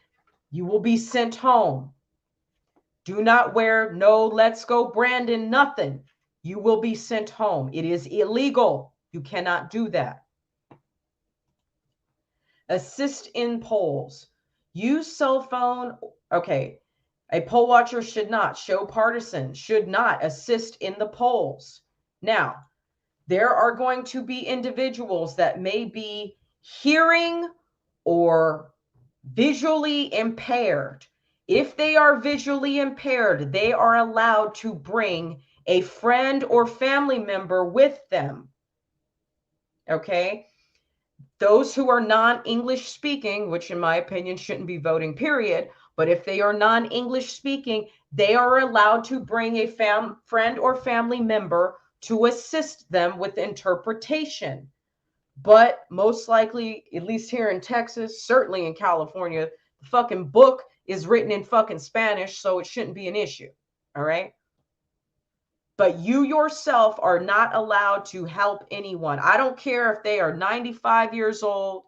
You will be sent home. Do not wear no Let's Go Brandon, nothing. You will be sent home. It is illegal. You cannot do that. Assist in polls. Use cell phone. Okay. A poll watcher should not, show partisan, should not assist in the polls. Now, there are going to be individuals that may be hearing or visually impaired. If they are visually impaired, they are allowed to bring a friend or family member with them. Okay? Those who are non-English speaking, which in my opinion shouldn't be voting, period, but if they are non-English speaking, they are allowed to bring a friend or family member to assist them with interpretation. But most likely, at least here in Texas, certainly in California, the fucking book is written in fucking Spanish, so it shouldn't be an issue. All right? But you yourself are not allowed to help anyone. I don't care if they are 95 years old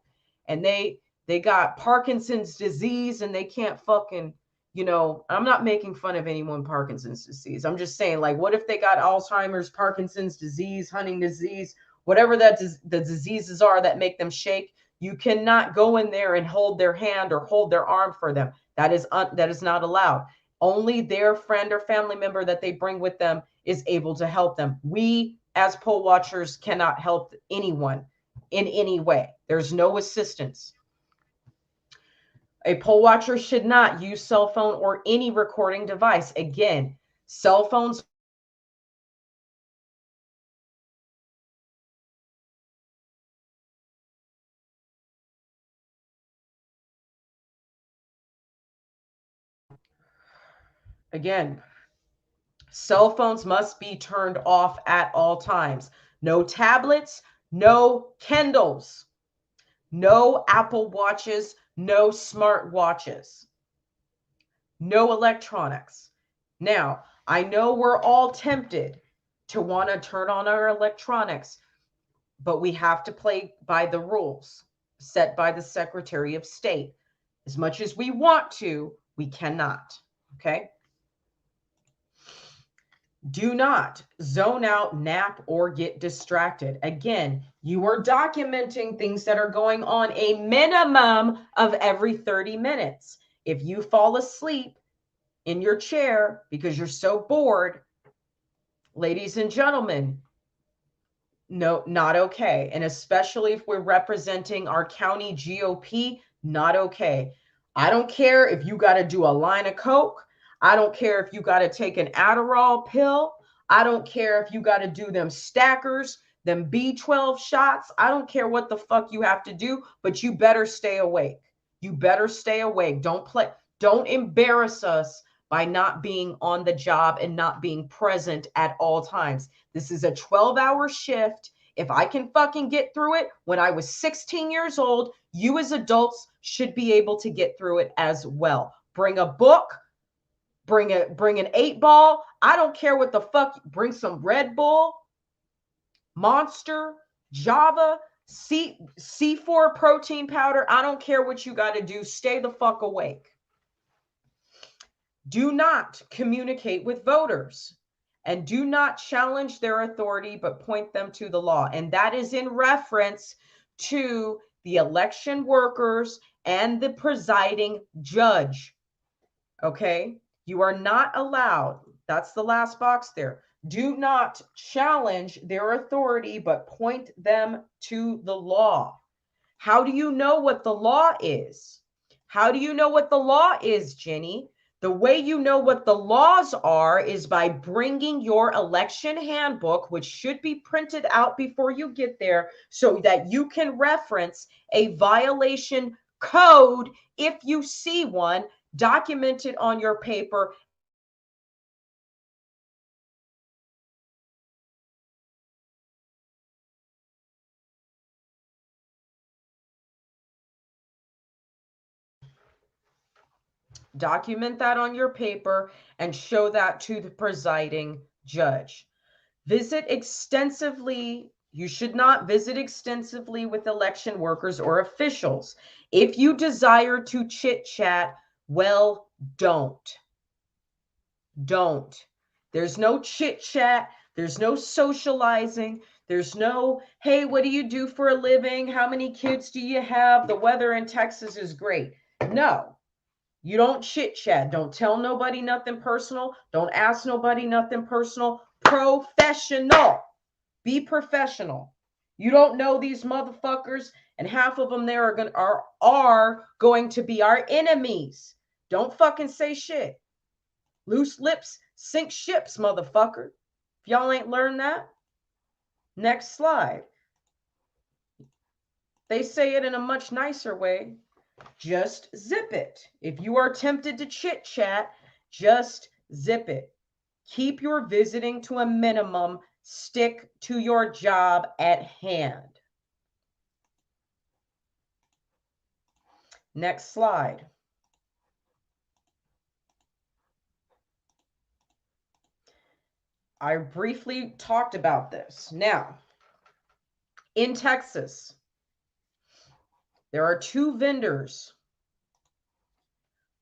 and they got Parkinson's disease and they can't fucking, you know, I'm not making fun of anyone Parkinson's disease. I'm just saying, like, what if they got Alzheimer's, Parkinson's disease, Huntington's disease, whatever that the diseases are that make them shake? You cannot go in there and hold their hand or hold their arm for them. That is not allowed. Only their friend or family member that they bring with them is able to help them. We, as poll watchers, cannot help anyone in any way. There's no assistance. A poll watcher should not use cell phone or any recording device. Again, cell phones. Again, cell phones must be turned off at all times. No tablets, no Kindles, no Apple Watches, no smart watches, no electronics. Now, I know we're all tempted to want to turn on our electronics, but we have to play by the rules set by the Secretary of State. As much as we want to, we cannot. Okay? Do not zone out, nap, or get distracted. Again, you are documenting things that are going on a minimum of every 30 minutes. If you fall asleep in your chair because you're so bored, ladies and gentlemen, no, not okay. And especially if we're representing our county GOP, not okay. I don't care if you got to do a line of Coke. I don't care if you got to take an Adderall pill. I don't care if you got to do them stackers, them B12 shots. I don't care what the fuck you have to do, but you better stay awake. You better stay awake. Don't embarrass us by not being on the job and not being present at all times. This is a 12-hour shift. If I can fucking get through it when I was 16 years old, you as adults should be able to get through it as well. Bring a book, bring an 8-ball. I don't care what the fuck. Bring some Red Bull, Monster, Java, C4 protein powder. I don't care what you got to do. Stay the fuck awake. Do not communicate with voters and do not challenge their authority, but point them to the law. And that is in reference to the election workers and the presiding judge. Okay? You are not allowed. That's the last box there. Do not challenge their authority, but point them to the law. How do you know what the law is? How do you know what the law is, Jenny? The way you know what the laws are is by bringing your election handbook, which should be printed out before you get there so that you can reference a violation code if you see one, document it on your paper. Document that on your paper and show that to the presiding judge. Visit extensively. You should not visit extensively with election workers or officials. If you desire to chit-chat, well, don't. Don't. There's no chit-chat. There's no socializing. There's no, hey, what do you do for a living? How many kids do you have? The weather in Texas is great. No, you don't chit-chat. Don't tell nobody nothing personal. Don't ask nobody nothing personal. Professional. Be professional. You don't know these motherfuckers, and half of them there are going to be our enemies. Don't fucking say shit. Loose lips sink ships, motherfucker. If y'all ain't learned that, next slide. They say it in a much nicer way. Just zip it. If you are tempted to chit chat, just zip it. Keep your visiting to a minimum. Stick to your job at hand. Next slide. I briefly talked about this. Now, in Texas, there are 2 vendors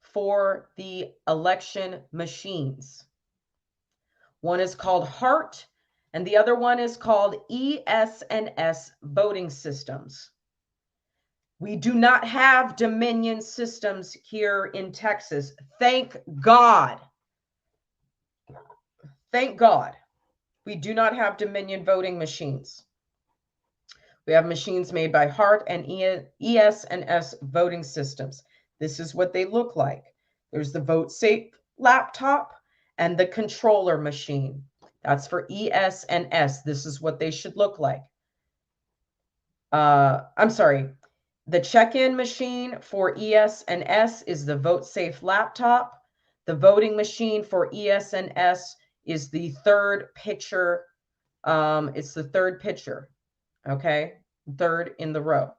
for the election machines. One is called HART, and the other one is called ES&S voting systems. We do not have Dominion systems here in Texas. Thank God. Thank God. We do not have Dominion voting machines. We have machines made by HART and ES&S voting systems. This is what they look like. There's the VoteSafe laptop and the controller machine. That's for ES&S. This is what they should look like. I'm sorry. The check-in machine for ES&S is the VoteSafe laptop. The voting machine for ES&S is the third picture. It's the third picture. Okay, third in the row.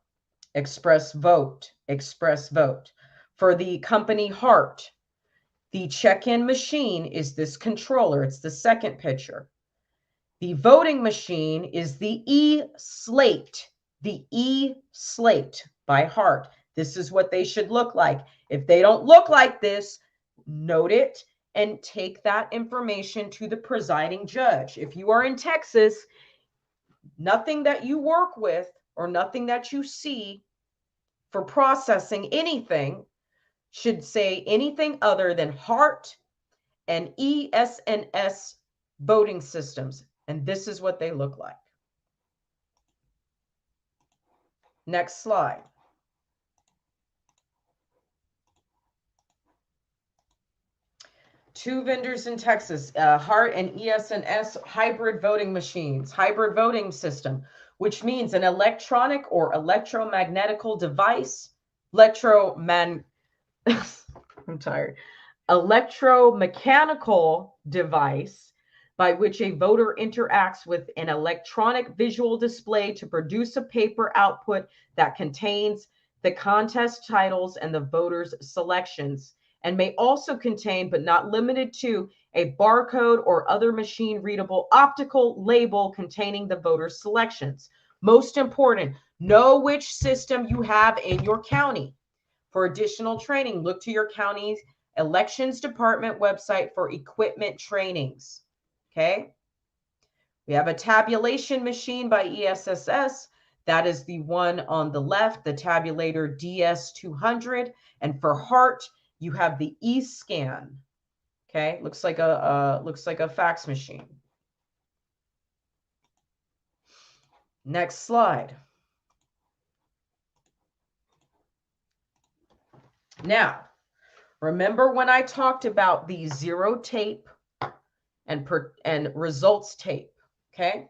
Express vote, express vote. For the company HART, the check-in machine is this controller. It's the second picture. The voting machine is the E-Slate, the E-Slate by HART. This is what they should look like. If they don't look like this, note it and take that information to the presiding judge. If you are in Texas, nothing that you work with or nothing that you see for processing anything should say anything other than HART and ES&S voting systems. And this is what they look like. Next slide. Two vendors in Texas, HART and ES&S hybrid voting machines, hybrid voting system, which means an electronic or electromagnetical device, I'm tired, electromechanical device by which a voter interacts with an electronic visual display to produce a paper output that contains the contest titles and the voters' selections, and may also contain, but not limited to, a barcode or other machine-readable optical label containing the voter's selections. Most important, know which system you have in your county. For additional training, look to your county's elections department website for equipment trainings. Okay? We have a tabulation machine by ESSS. That is the one on the left, the tabulator DS200. And for HART, you have the eScan. Okay, looks like a fax machine. Next slide. Now, remember when I talked about the zero tape and results tape, okay?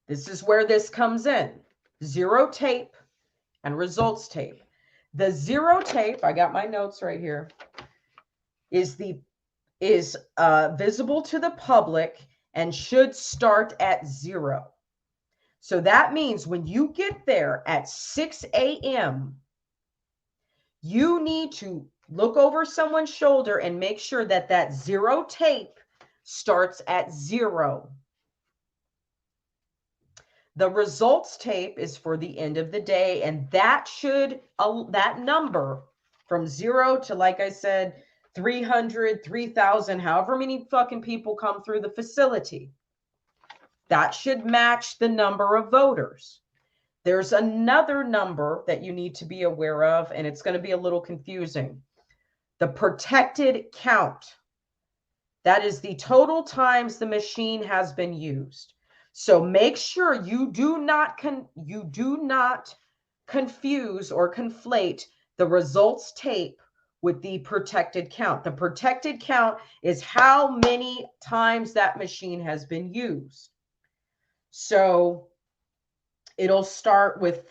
This is where this comes in. Zero tape and results tape. The zero tape, I got my notes right here, is visible to the public and should start at 0. So that means when you get there at 6 a.m., you need to Look over someone's shoulder and make sure that that zero tape starts at 0. The results tape is for the end of the day, and that should, that number from 0 to, like I said, 300, 3,000, however many fucking people come through the facility, that should match the number of voters. There's another number that you need to be aware of, and it's going to be a little confusing. The protected count. That is the total times the machine has been used. So make sure you do not confuse or conflate the results tape with the protected count. The protected count is how many times that machine has been used. So it'll start with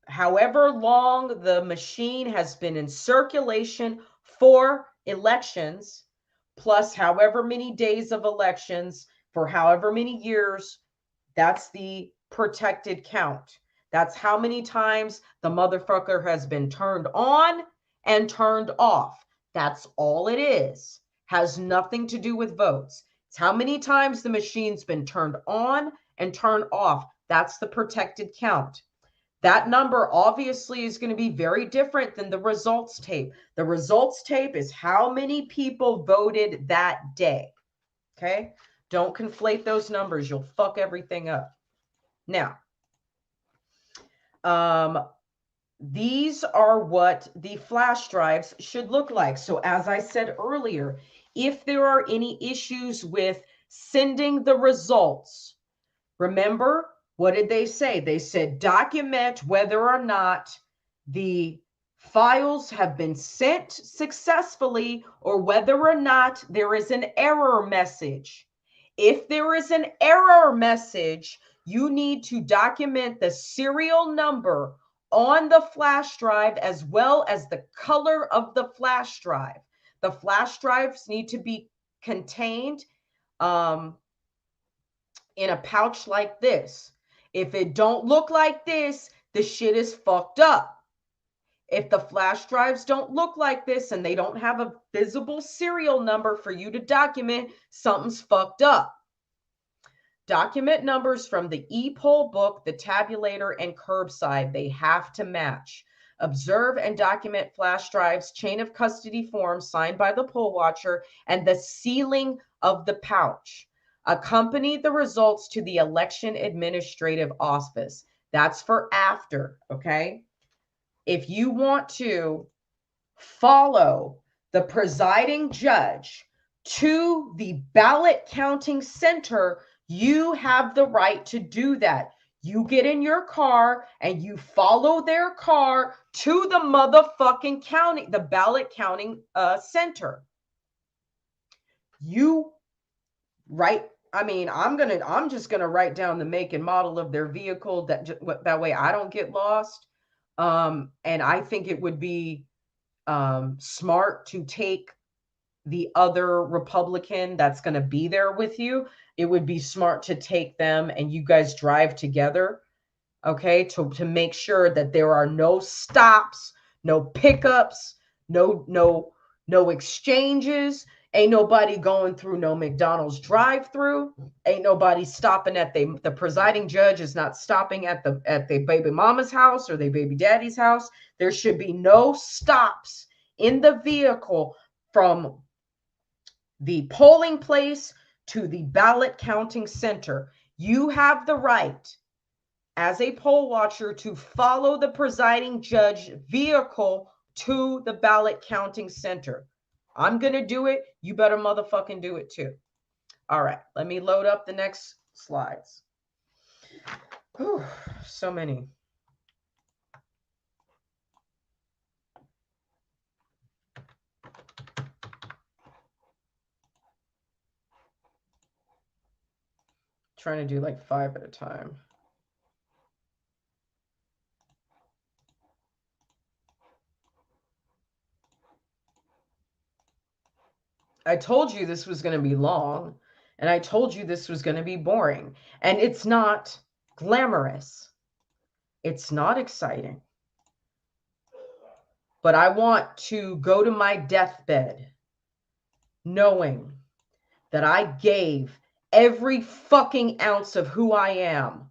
however long the machine has been in circulation for elections, plus however many days of elections for however many years. That's the protected count. That's how many times the motherfucker has been turned on and turned off. That's all it is. Has nothing to do with votes. It's how many times the machine's been turned on and turned off. That's the protected count. That number obviously is going to be very different than the results tape. The results tape is how many people voted that day. Okay? Don't conflate those numbers. You'll fuck everything up. Now, these are what the flash drives should look like. So as I said earlier, if there are any issues with sending the results, remember, what did they say? They said document whether or not the files have been sent successfully or whether or not there is an error message. If there is an error message, you need to document the serial number on the flash drive as well as the color of the flash drive. The flash drives need to be contained in a pouch like this. If it don't look like this, the shit is fucked up. If the flash drives don't look like this and they don't have a visible serial number for you to document, something's fucked up. Document numbers from the e-poll book, the tabulator, and curbside. They have to match. Observe and document flash drives, chain of custody forms signed by the poll watcher, and the sealing of the pouch. Accompany the results to the election administrative office. That's for after, okay? If you want to follow the presiding judge to the ballot counting center, you have the right to do that. You get in your car and you follow their car to the motherfucking county, the ballot counting center. You write, I'm just gonna write down the make and model of their vehicle, that way I don't get lost. And I think it would be smart to take the other Republican that's going to be there with you. It would be smart to take them and you guys drive together, okay, to make sure that there are no stops, no pickups, no exchanges. Ain't nobody going through no McDonald's drive-through. Ain't nobody stopping at the presiding judge is not stopping at the baby mama's house or the baby daddy's house. There should be no stops in the vehicle from the polling place to the ballot counting center. You have the right as a poll watcher to follow the presiding judge vehicle to the ballot counting center. I'm going to do it. You better motherfucking do it too. All right, let me load up the next slides. Whew, so many. Trying to do like 5 at a time. I told you this was going to be long, and I told you this was going to be boring, and it's not glamorous. It's not exciting. But I want to go to my deathbed knowing that I gave every fucking ounce of who I am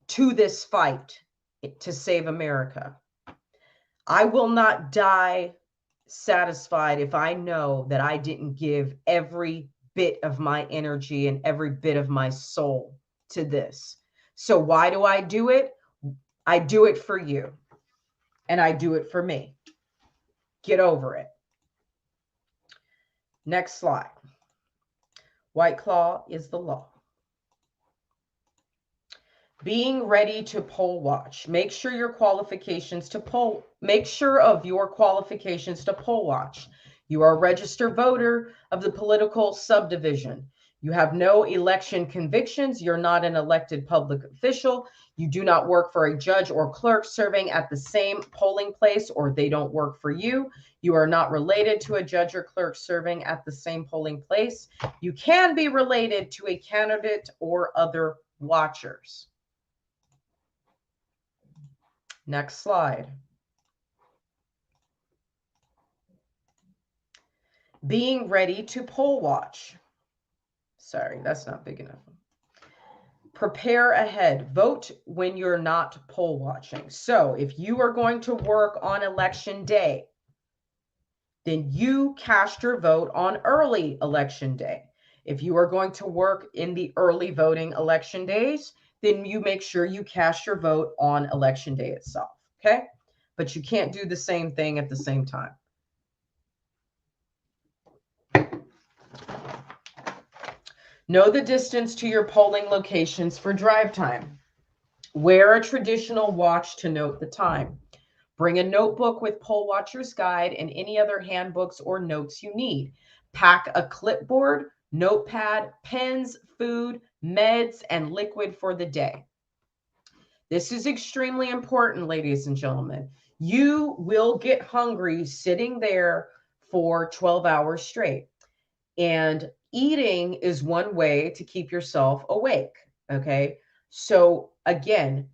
to this fight to save America. I will not die satisfied if I know that I didn't give every bit of my energy and every bit of my soul to this. So why do I do it? I do it for you. And I do it for me. Get over it. Next slide. White Claw is the law. Being ready to poll watch. Make sure of your qualifications to poll watch. You are a registered voter of the political subdivision. You have no election convictions. You're not an elected public official. You do not work for a judge or clerk serving at the same polling place, or they don't work for you. You are not related to a judge or clerk serving at the same polling place. You can be related to a candidate or other watchers. Next slide. Being ready to poll watch. Sorry, that's not big enough. Prepare ahead. Vote when you're not poll watching. So if you are going to work on election day, then you cast your vote on early election day. If you are going to work in the early voting election days, then you make sure you cast your vote on election day itself. Okay? But you can't do the same thing at the same time. Know the distance to your polling locations for drive time. Wear a traditional watch to note the time. Bring a notebook with Poll Watcher's Guide and any other handbooks or notes you need. Pack a clipboard, notepad, pens, food, meds, and liquid for the day. This is extremely important, ladies and gentlemen. You will get hungry sitting there for 12 hours straight. And eating is one way to keep yourself awake. Okay. So again,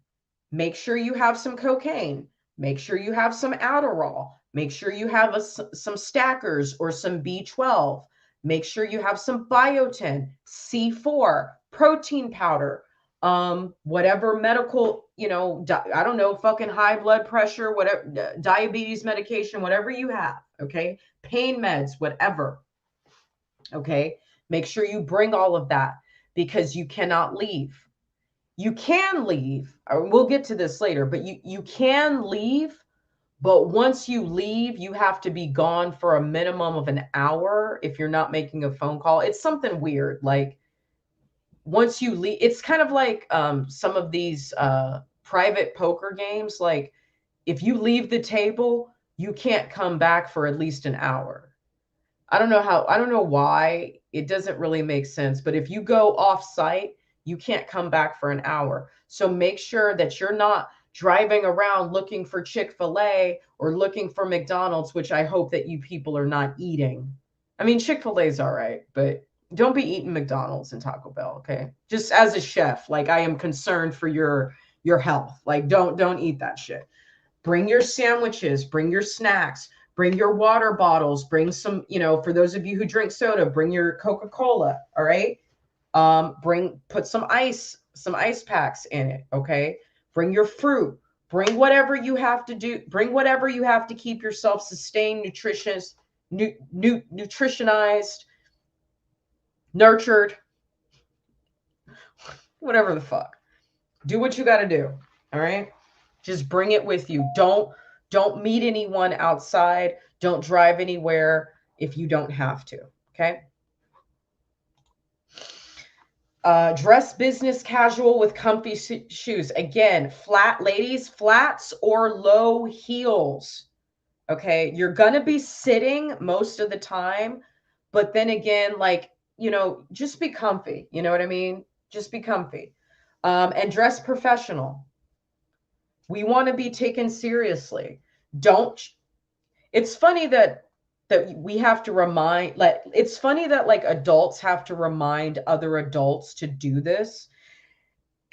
make sure you have some cocaine. Make sure you have some Adderall. Make sure you have some stackers or some B12. Make sure you have some biotin, C4, protein powder, whatever medical, I don't know, fucking high blood pressure, whatever, diabetes medication, whatever you have. Okay. Pain meds, whatever. Okay. Make sure you bring all of that because you cannot leave. You can leave. We'll get to this later, but you can leave. But once you leave, you have to be gone for a minimum of an hour if you're not making a phone call. It's something weird. Like once you leave, it's kind of like some of these private poker games. Like if you leave the table, you can't come back for at least an hour. I don't know why. It doesn't really make sense. But if you go off site, you can't come back for an hour. So make sure that you're not driving around looking for Chick-fil-A or looking for McDonald's, which I hope that you people are not eating. I mean, Chick-fil-A is all right, but don't be eating McDonald's and Taco Bell, okay? Just as a chef, like I am concerned for your health. Like don't eat that shit. Bring your sandwiches, bring your snacks, bring your water bottles, bring some, for those of you who drink soda, bring your Coca-Cola, all right? Put some ice packs in it, okay? Bring your fruit, bring whatever you have to do, bring whatever you have to keep yourself sustained, nutritionized, nurtured, whatever the fuck. Do what you got to do, all right? Just bring it with you. Don't meet anyone outside. Don't drive anywhere if you don't have to, okay? Dress business casual with comfy shoes. Again, ladies, flats or low heels. Okay. You're going to be sitting most of the time, but then again, just be comfy. You know what I mean? Just be comfy. And dress professional. We want to be taken seriously. It's funny that we have to it's funny that like adults have to remind other adults to do this.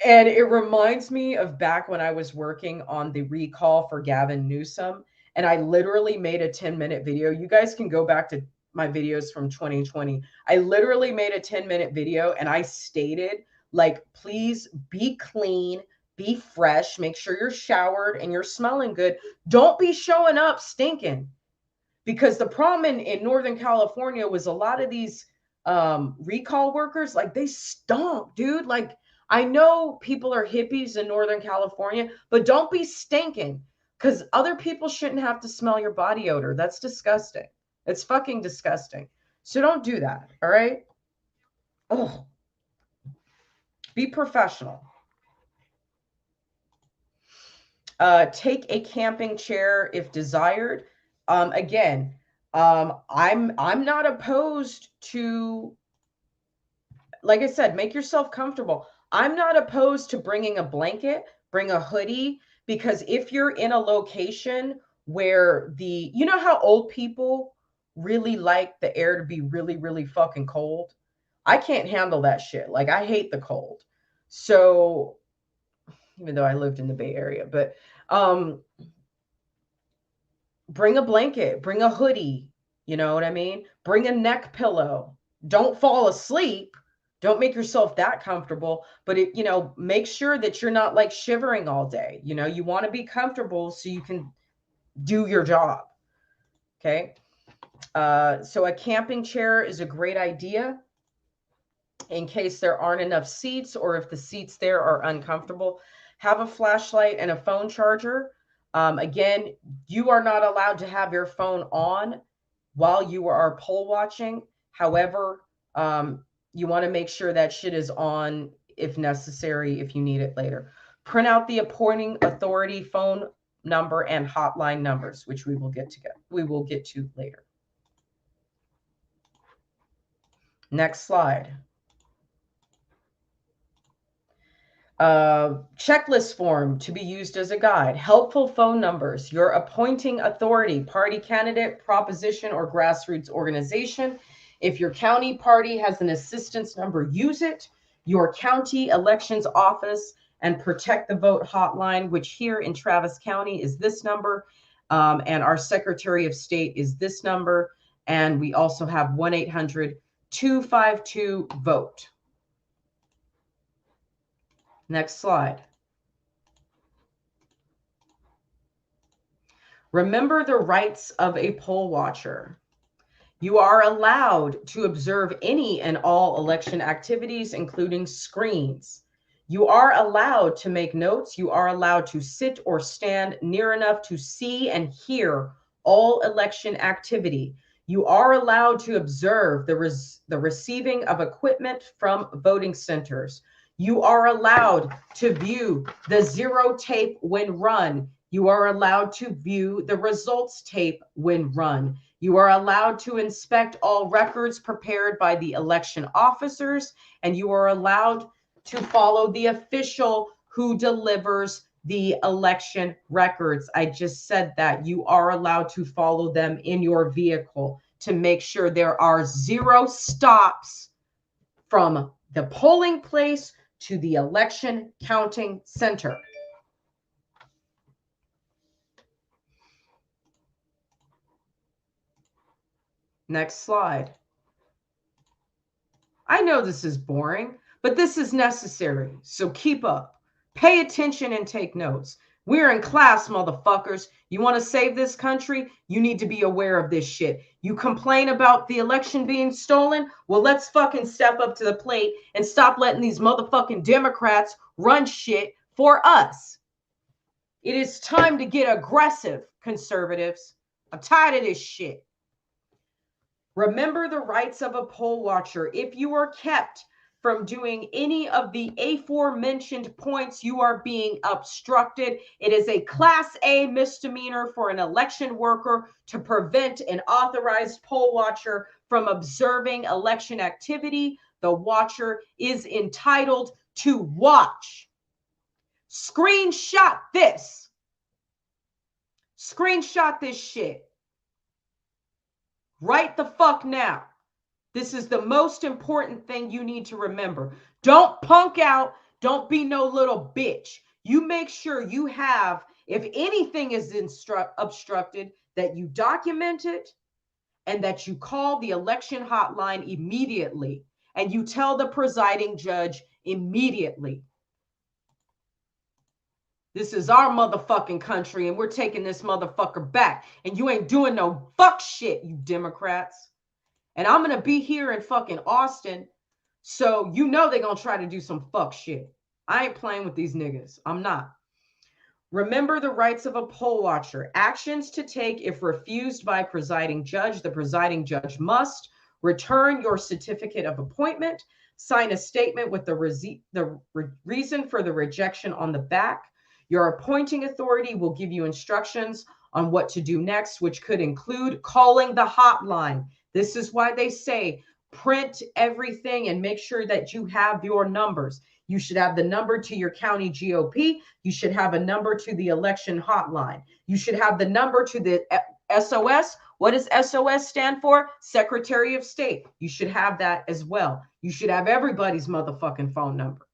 And it reminds me of back when I was working on the recall for Gavin Newsom. And I literally made a 10-minute video. You guys can go back to my videos from 2020. I literally made a 10-minute video and I stated, like, please be clean, be fresh, make sure you're showered and you're smelling good. Don't be showing up stinking. Because the problem in Northern California was a lot of these recall workers, like, they stunk, dude. Like, I know people are hippies in Northern California, but don't be stinking, because other people shouldn't have to smell your body odor. That's disgusting. It's fucking disgusting. So don't do that. All right. Oh, be professional. Take a camping chair if desired. Again, I'm not opposed to, like I said, make yourself comfortable. I'm not opposed to bringing a blanket, bring a hoodie, because if you're in a location where you know how old people really like the air to be really, really fucking cold? I can't handle that shit. Like, I hate the cold. So, even though I lived in the Bay Area, but bring a blanket, bring a hoodie, you know what I mean? Bring a neck pillow. Don't fall asleep. Don't make yourself that comfortable, but make sure that you're not like shivering all day. You want to be comfortable so you can do your job. Okay. So a camping chair is a great idea in case there aren't enough seats, or if the seats there are uncomfortable. Have a flashlight and a phone charger. Again, you are not allowed to have your phone on while you are pole watching. However, you want to make sure that shit is on if necessary, if you need it later. Print out the appointing authority phone number and hotline numbers, which we will get to later. Next slide. Checklist form to be used as a guide. Helpful phone numbers. Your appointing authority, party candidate, proposition, or grassroots organization. If your county party has an assistance number, use it. Your county elections office and protect the vote hotline, which here in Travis County is this number. And our Secretary of State is this number. And we also have 1-800-252-VOTE. Next slide. Remember the rights of a poll watcher. You are allowed to observe any and all election activities, including screens. You are allowed to make notes. You are allowed to sit or stand near enough to see and hear all election activity. You are allowed to observe the receiving of equipment from voting centers. You are allowed to view the zero tape when run. You are allowed to view the results tape when run. You are allowed to inspect all records prepared by the election officers, and you are allowed to follow the official who delivers the election records. I just said that. You are allowed to follow them in your vehicle to make sure there are zero stops from the polling place to the election counting center. Next slide. I know this is boring, but this is necessary, so keep up. Pay attention and take notes. We're in class, motherfuckers. You want to save this country? You need to be aware of this shit. You complain about the election being stolen? Well, let's fucking step up to the plate and stop letting these motherfucking Democrats run shit for us. It is time to get aggressive, conservatives. I'm tired of this shit. Remember the rights of a poll watcher. If you are kept from doing any of the aforementioned points, you are being obstructed. It is a Class A misdemeanor for an election worker to prevent an authorized poll watcher from observing election activity. The watcher is entitled to watch. Screenshot this. Screenshot this shit. Right the fuck now. This is the most important thing you need to remember. Don't punk out. Don't be no little bitch. You make sure you have If anything is obstructed, that you document it and that you call the election hotline immediately and you tell the presiding judge immediately. This is our motherfucking country and we're taking this motherfucker back. And you ain't doing no fuck shit, you Democrats. And I'm going to be here in fucking Austin. So you know they're going to try to do some fuck shit. I ain't playing with these niggas. I'm not. Remember the rights of a poll watcher. Actions to take if refused by presiding judge. The presiding judge must return your certificate of appointment, sign a statement with the reason for the rejection on the back. Your appointing authority will give you instructions on what to do next, which could include calling the hotline. This is why they say print everything and make sure that you have your numbers. You should have the number to your county GOP. You should have a number to the election hotline. You should have the number to the SOS. What does SOS stand for? Secretary of State. You should have that as well. You should have everybody's motherfucking phone number.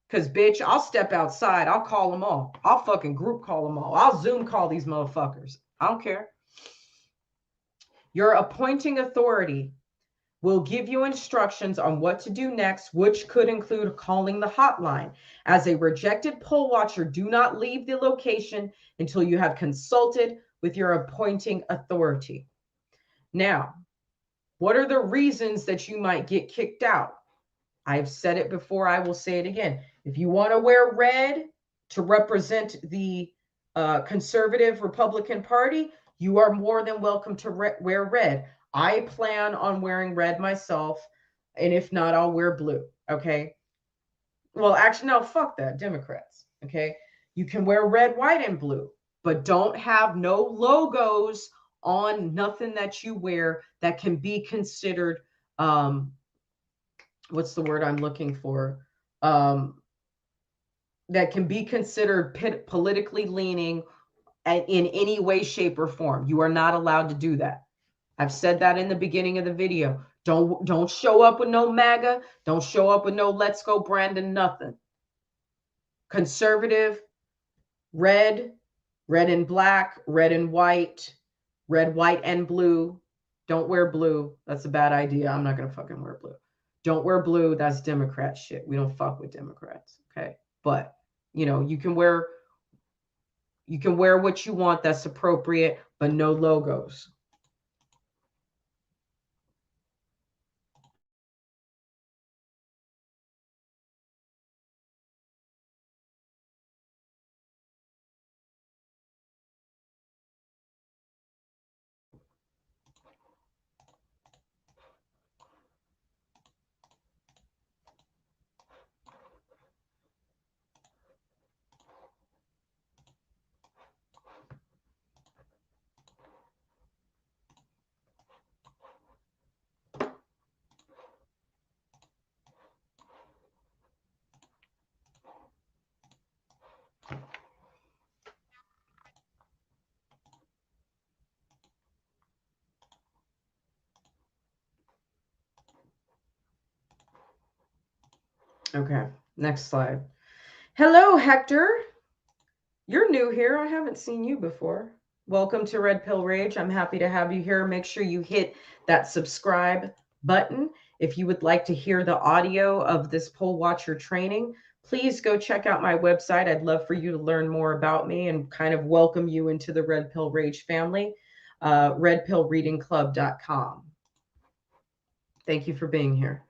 Because, bitch, I'll step outside. I'll call them all. I'll fucking group call them all. I'll Zoom call these motherfuckers. I don't care. Your appointing authority will give you instructions on what to do next, which could include calling the hotline. As a rejected poll watcher, do not leave the location until you have consulted with your appointing authority. Now, what are the reasons that you might get kicked out? I've said it before. I will say it again. If you want to wear red to represent the conservative Republican Party, you are more than welcome to wear red. I plan on wearing red myself, and if not, I'll wear blue, okay? Well, actually, no, fuck that, Democrats, okay? You can wear red, white, and blue, but don't have no logos on nothing that you wear that can be considered, what's the word I'm looking for? That can be considered politically leaning in any way, shape, or form. You are not allowed to do that. I've said that in the beginning of the video. Don't show up with no Maga. Don't show up with no Let's Go Brandon nothing. Conservative, red, red and black, red and white, red, white, and blue. Don't wear blue. That's a bad idea. I'm not going to fucking wear blue. Don't wear blue. That's Democrat shit. We don't fuck with Democrats. Okay. But, you know, you can wear what you want. That's appropriate, but no logos. Okay, next slide. Hello, Hector. You're new here. I haven't seen you before. Welcome to Red Pill Rage. I'm happy to have you here. Make sure you hit that subscribe button. If you would like to hear the audio of this poll watcher training, please go check out my website. I'd love for you to learn more about me and kind of welcome you into the Red Pill Rage family, redpillreadingclub.com. Thank you for being here.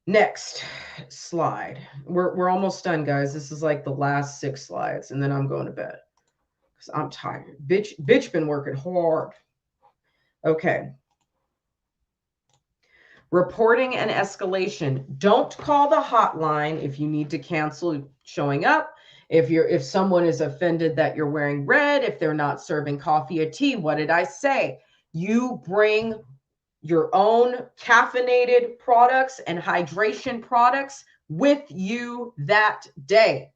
Next slide. We're almost done, guys. This is like the last 6 slides, and then I'm going to bed because I'm tired. Bitch been working hard. Okay. Reporting and escalation. Don't call the hotline if you need to cancel showing up. If someone is offended that you're wearing red, if they're not serving coffee or tea, what did I say? You bring your own caffeinated products and hydration products with you that day.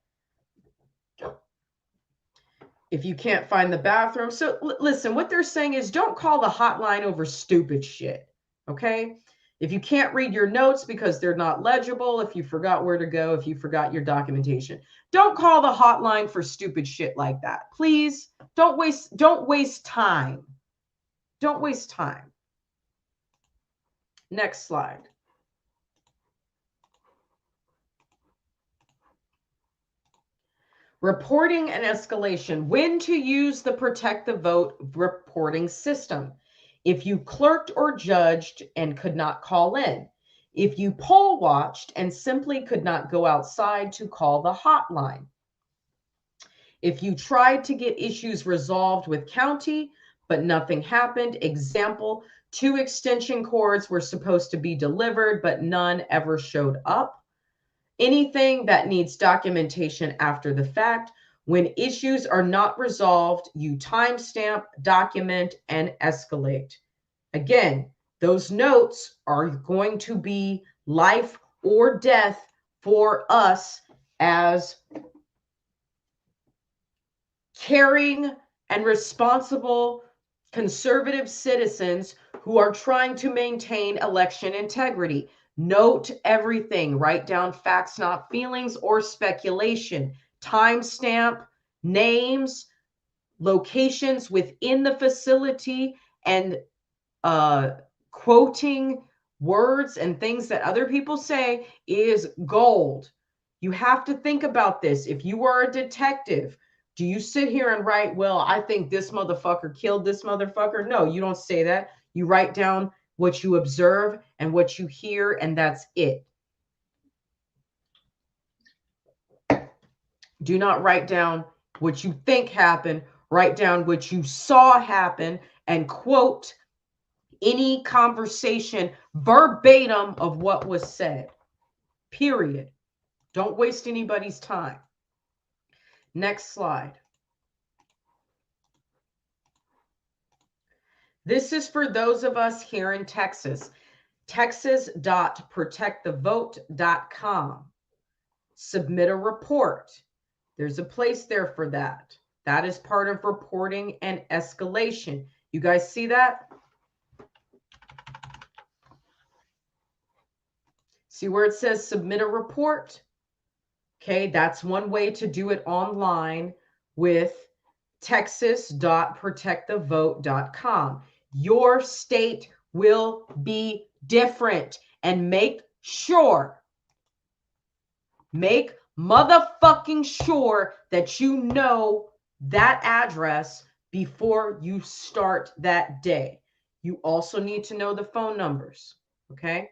If you can't find the bathroom. So listen, what they're saying is don't call the hotline over stupid shit. Okay. If you can't read your notes because they're not legible, if you forgot where to go, if you forgot your documentation, don't call the hotline for stupid shit like that. Please don't waste time. Don't waste time. Next slide. Reporting and escalation. When to use the Protect the Vote reporting system. If you clerked or judged and could not call in. If you poll watched and simply could not go outside to call the hotline. If you tried to get issues resolved with county, but nothing happened. Example, 2 extension cords were supposed to be delivered, but none ever showed up. Anything that needs documentation after the fact. When issues are not resolved, you timestamp, document, and escalate. Again, those notes are going to be life or death for us as caring and responsible conservative citizens who are trying to maintain election integrity. Note everything. Write down facts, not feelings or speculation. Timestamp, names, locations within the facility, and quoting words and things that other people say is gold. You have to think about this. If you are a detective, do you sit here and write, well, I think this motherfucker killed this motherfucker? No, you don't say that. You write down what you observe and what you hear, and that's it. Do not write down what you think happened. Write down what you saw happen and quote any conversation verbatim of what was said. Period. Don't waste anybody's time. Next slide. This is for those of us here in Texas. Texas.protectthevote.com. Submit a report. There's a place there for that. That is part of reporting and escalation. You guys see that? See where it says submit a report? Okay, that's one way to do it online with texas.protectthevote.com. Your state will be different, and make motherfucking sure that you know that address before you start that day. You also need to know the phone numbers, okay?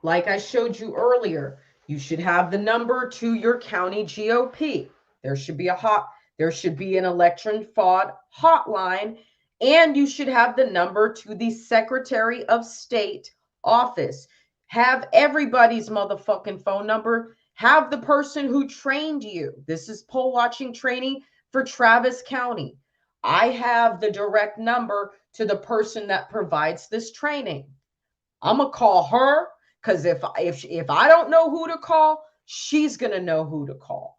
Like I showed you earlier, you should have the number to your county GOP. There should be an election fraud hotline, and you should have the number to the Secretary of State office. Have everybody's motherfucking phone number. Have the person who trained you. This is poll watching training for Travis County. I have the direct number to the person that provides this training. I'm gonna call her, because if I don't know who to call, she's gonna know who to call.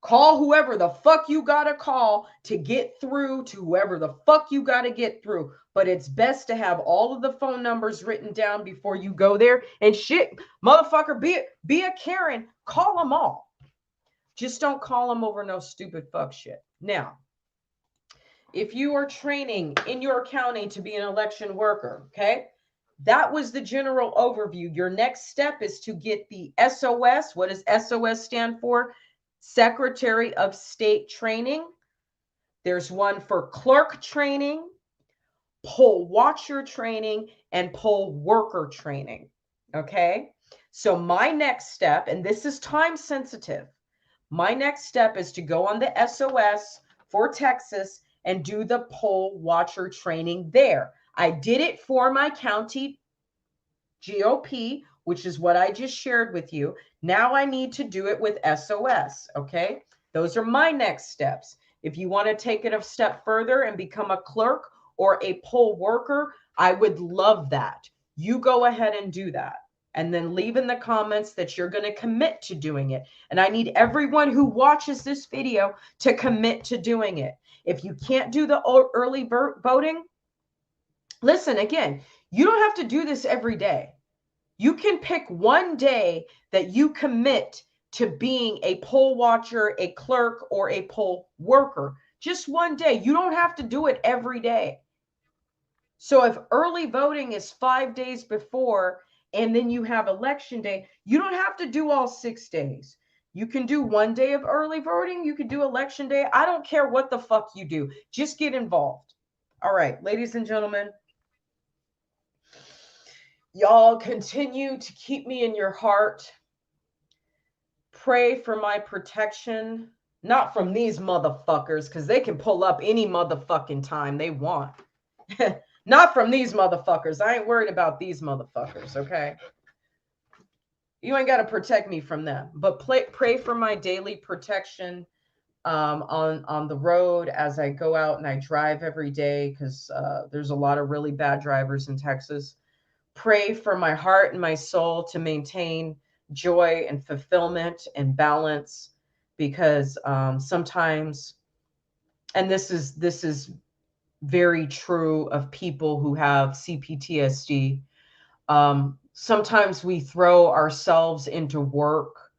Call whoever the fuck you gotta call to get through to whoever the fuck you gotta get through. But it's best to have all of the phone numbers written down before you go there. And shit, motherfucker, be a Karen. Call them all. Just don't call them over no stupid fuck shit. Now, if you are training in your county to be an election worker, okay? That was the general overview. Your next step is to get the SOS. What does SOS stand for? Secretary of State training. There's one for clerk training, poll watcher training, and poll worker training. Okay. So my next step, and this is time sensitive, my next step is to go on the SOS for Texas and do the poll watcher training there. I did it for my county GOP, which is what I just shared with you. Now I need to do it with SOS, okay? Those are my next steps. If you want to take it a step further and become a clerk or a poll worker, I would love that. You go ahead and do that. And then leave in the comments that you're going to commit to doing it. And I need everyone who watches this video to commit to doing it. If you can't do the early voting, listen, again, you don't have to do this every day. You can pick one day that you commit to being a poll watcher, a clerk, or a poll worker. Just one day. You don't have to do it every day. So if early voting is 5 days before and then you have election day, you don't have to do all 6 days. You can do one day of early voting. You could do election day. I don't care what the fuck you do. Just get involved. All right, ladies and gentlemen, y'all continue to keep me in your heart. Pray for my protection, not from these motherfuckers, because they can pull up any motherfucking time they want. Not from these motherfuckers. I ain't worried about these motherfuckers, okay? You ain't got to protect me from them. But pray for my daily protection on the road as I go out and I drive every day, because there's a lot of really bad drivers in Texas. Pray for my heart and my soul to maintain joy and fulfillment and balance, because sometimes, and this is very true of people who have CPTSD, sometimes we throw ourselves into work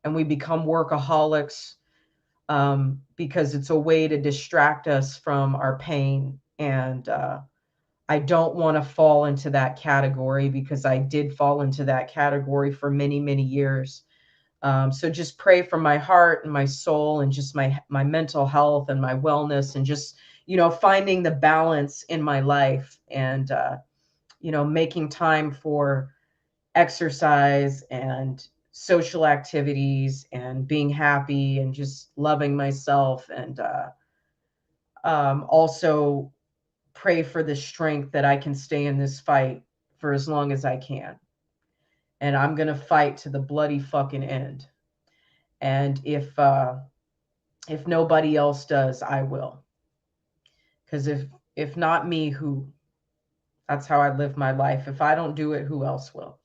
and we become workaholics because it's a way to distract us from our pain. And I don't want to fall into that category, because I did fall into that category for many, many years. So just pray for my heart and my soul and just my mental health and my wellness, and just, finding the balance in my life, and, making time for exercise and social activities and being happy and just loving myself. And also pray for the strength that I can stay in this fight for as long as I can. And I'm going to fight to the bloody fucking end. And if nobody else does, I will. Because if not me, who? That's how I live my life. If I don't do it, who else will?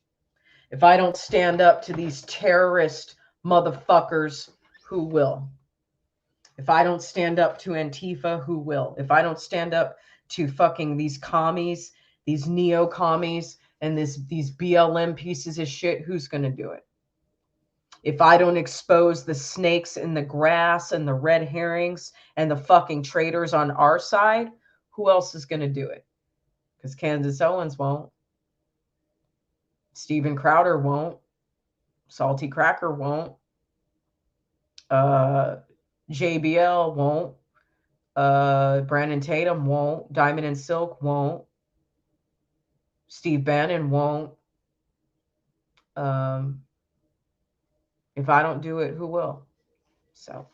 If I don't stand up to these terrorist motherfuckers, who will? If I don't stand up to Antifa, who will? If I don't stand up to fucking these commies, these neo-commies, and these BLM pieces of shit, who's going to do it? If I don't expose the snakes in the grass and the red herrings and the fucking traitors on our side, who else is going to do it? Because Candace Owens won't. Steven Crowder won't. Salty Cracker won't. JBL won't. Brandon Tatum won't. Diamond and Silk won't. Steve Bannon won't. If I don't do it, who will? So,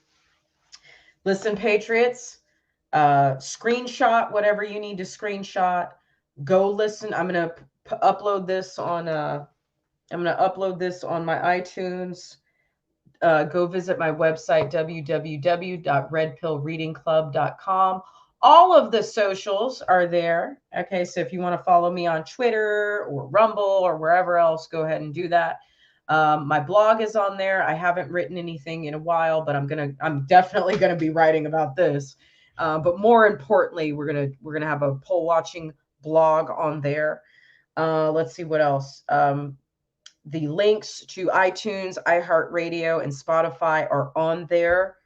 listen, Patriots, screenshot whatever you need to screenshot. Go listen. I'm gonna upload this on. my iTunes. Go visit my website, www.redpillreadingclub.com. All of the socials are there. Okay, so if you want to follow me on Twitter or Rumble or wherever else, go ahead and do that. My blog is on there. I haven't written anything in a while, but I'm definitely gonna be writing about this. But more importantly, we're gonna have a poll watching blog on there. Let's see what else. The links to iTunes, iHeartRadio, and Spotify are on there.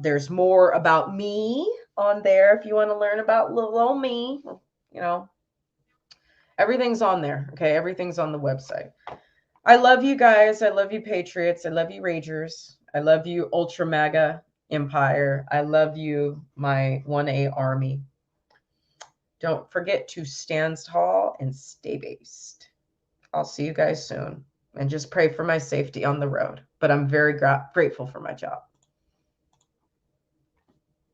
There's more about me on there if you want to learn about little old me. Everything's on there. Okay, everything's on the website. I love you guys. I love you, Patriots. I love you, Ragers. I love you, Ultra Maga Empire. I love you, my 1A Army. Don't forget to stand tall and stay based. I'll see you guys soon. And just pray for my safety on the road. But I'm very grateful for my job.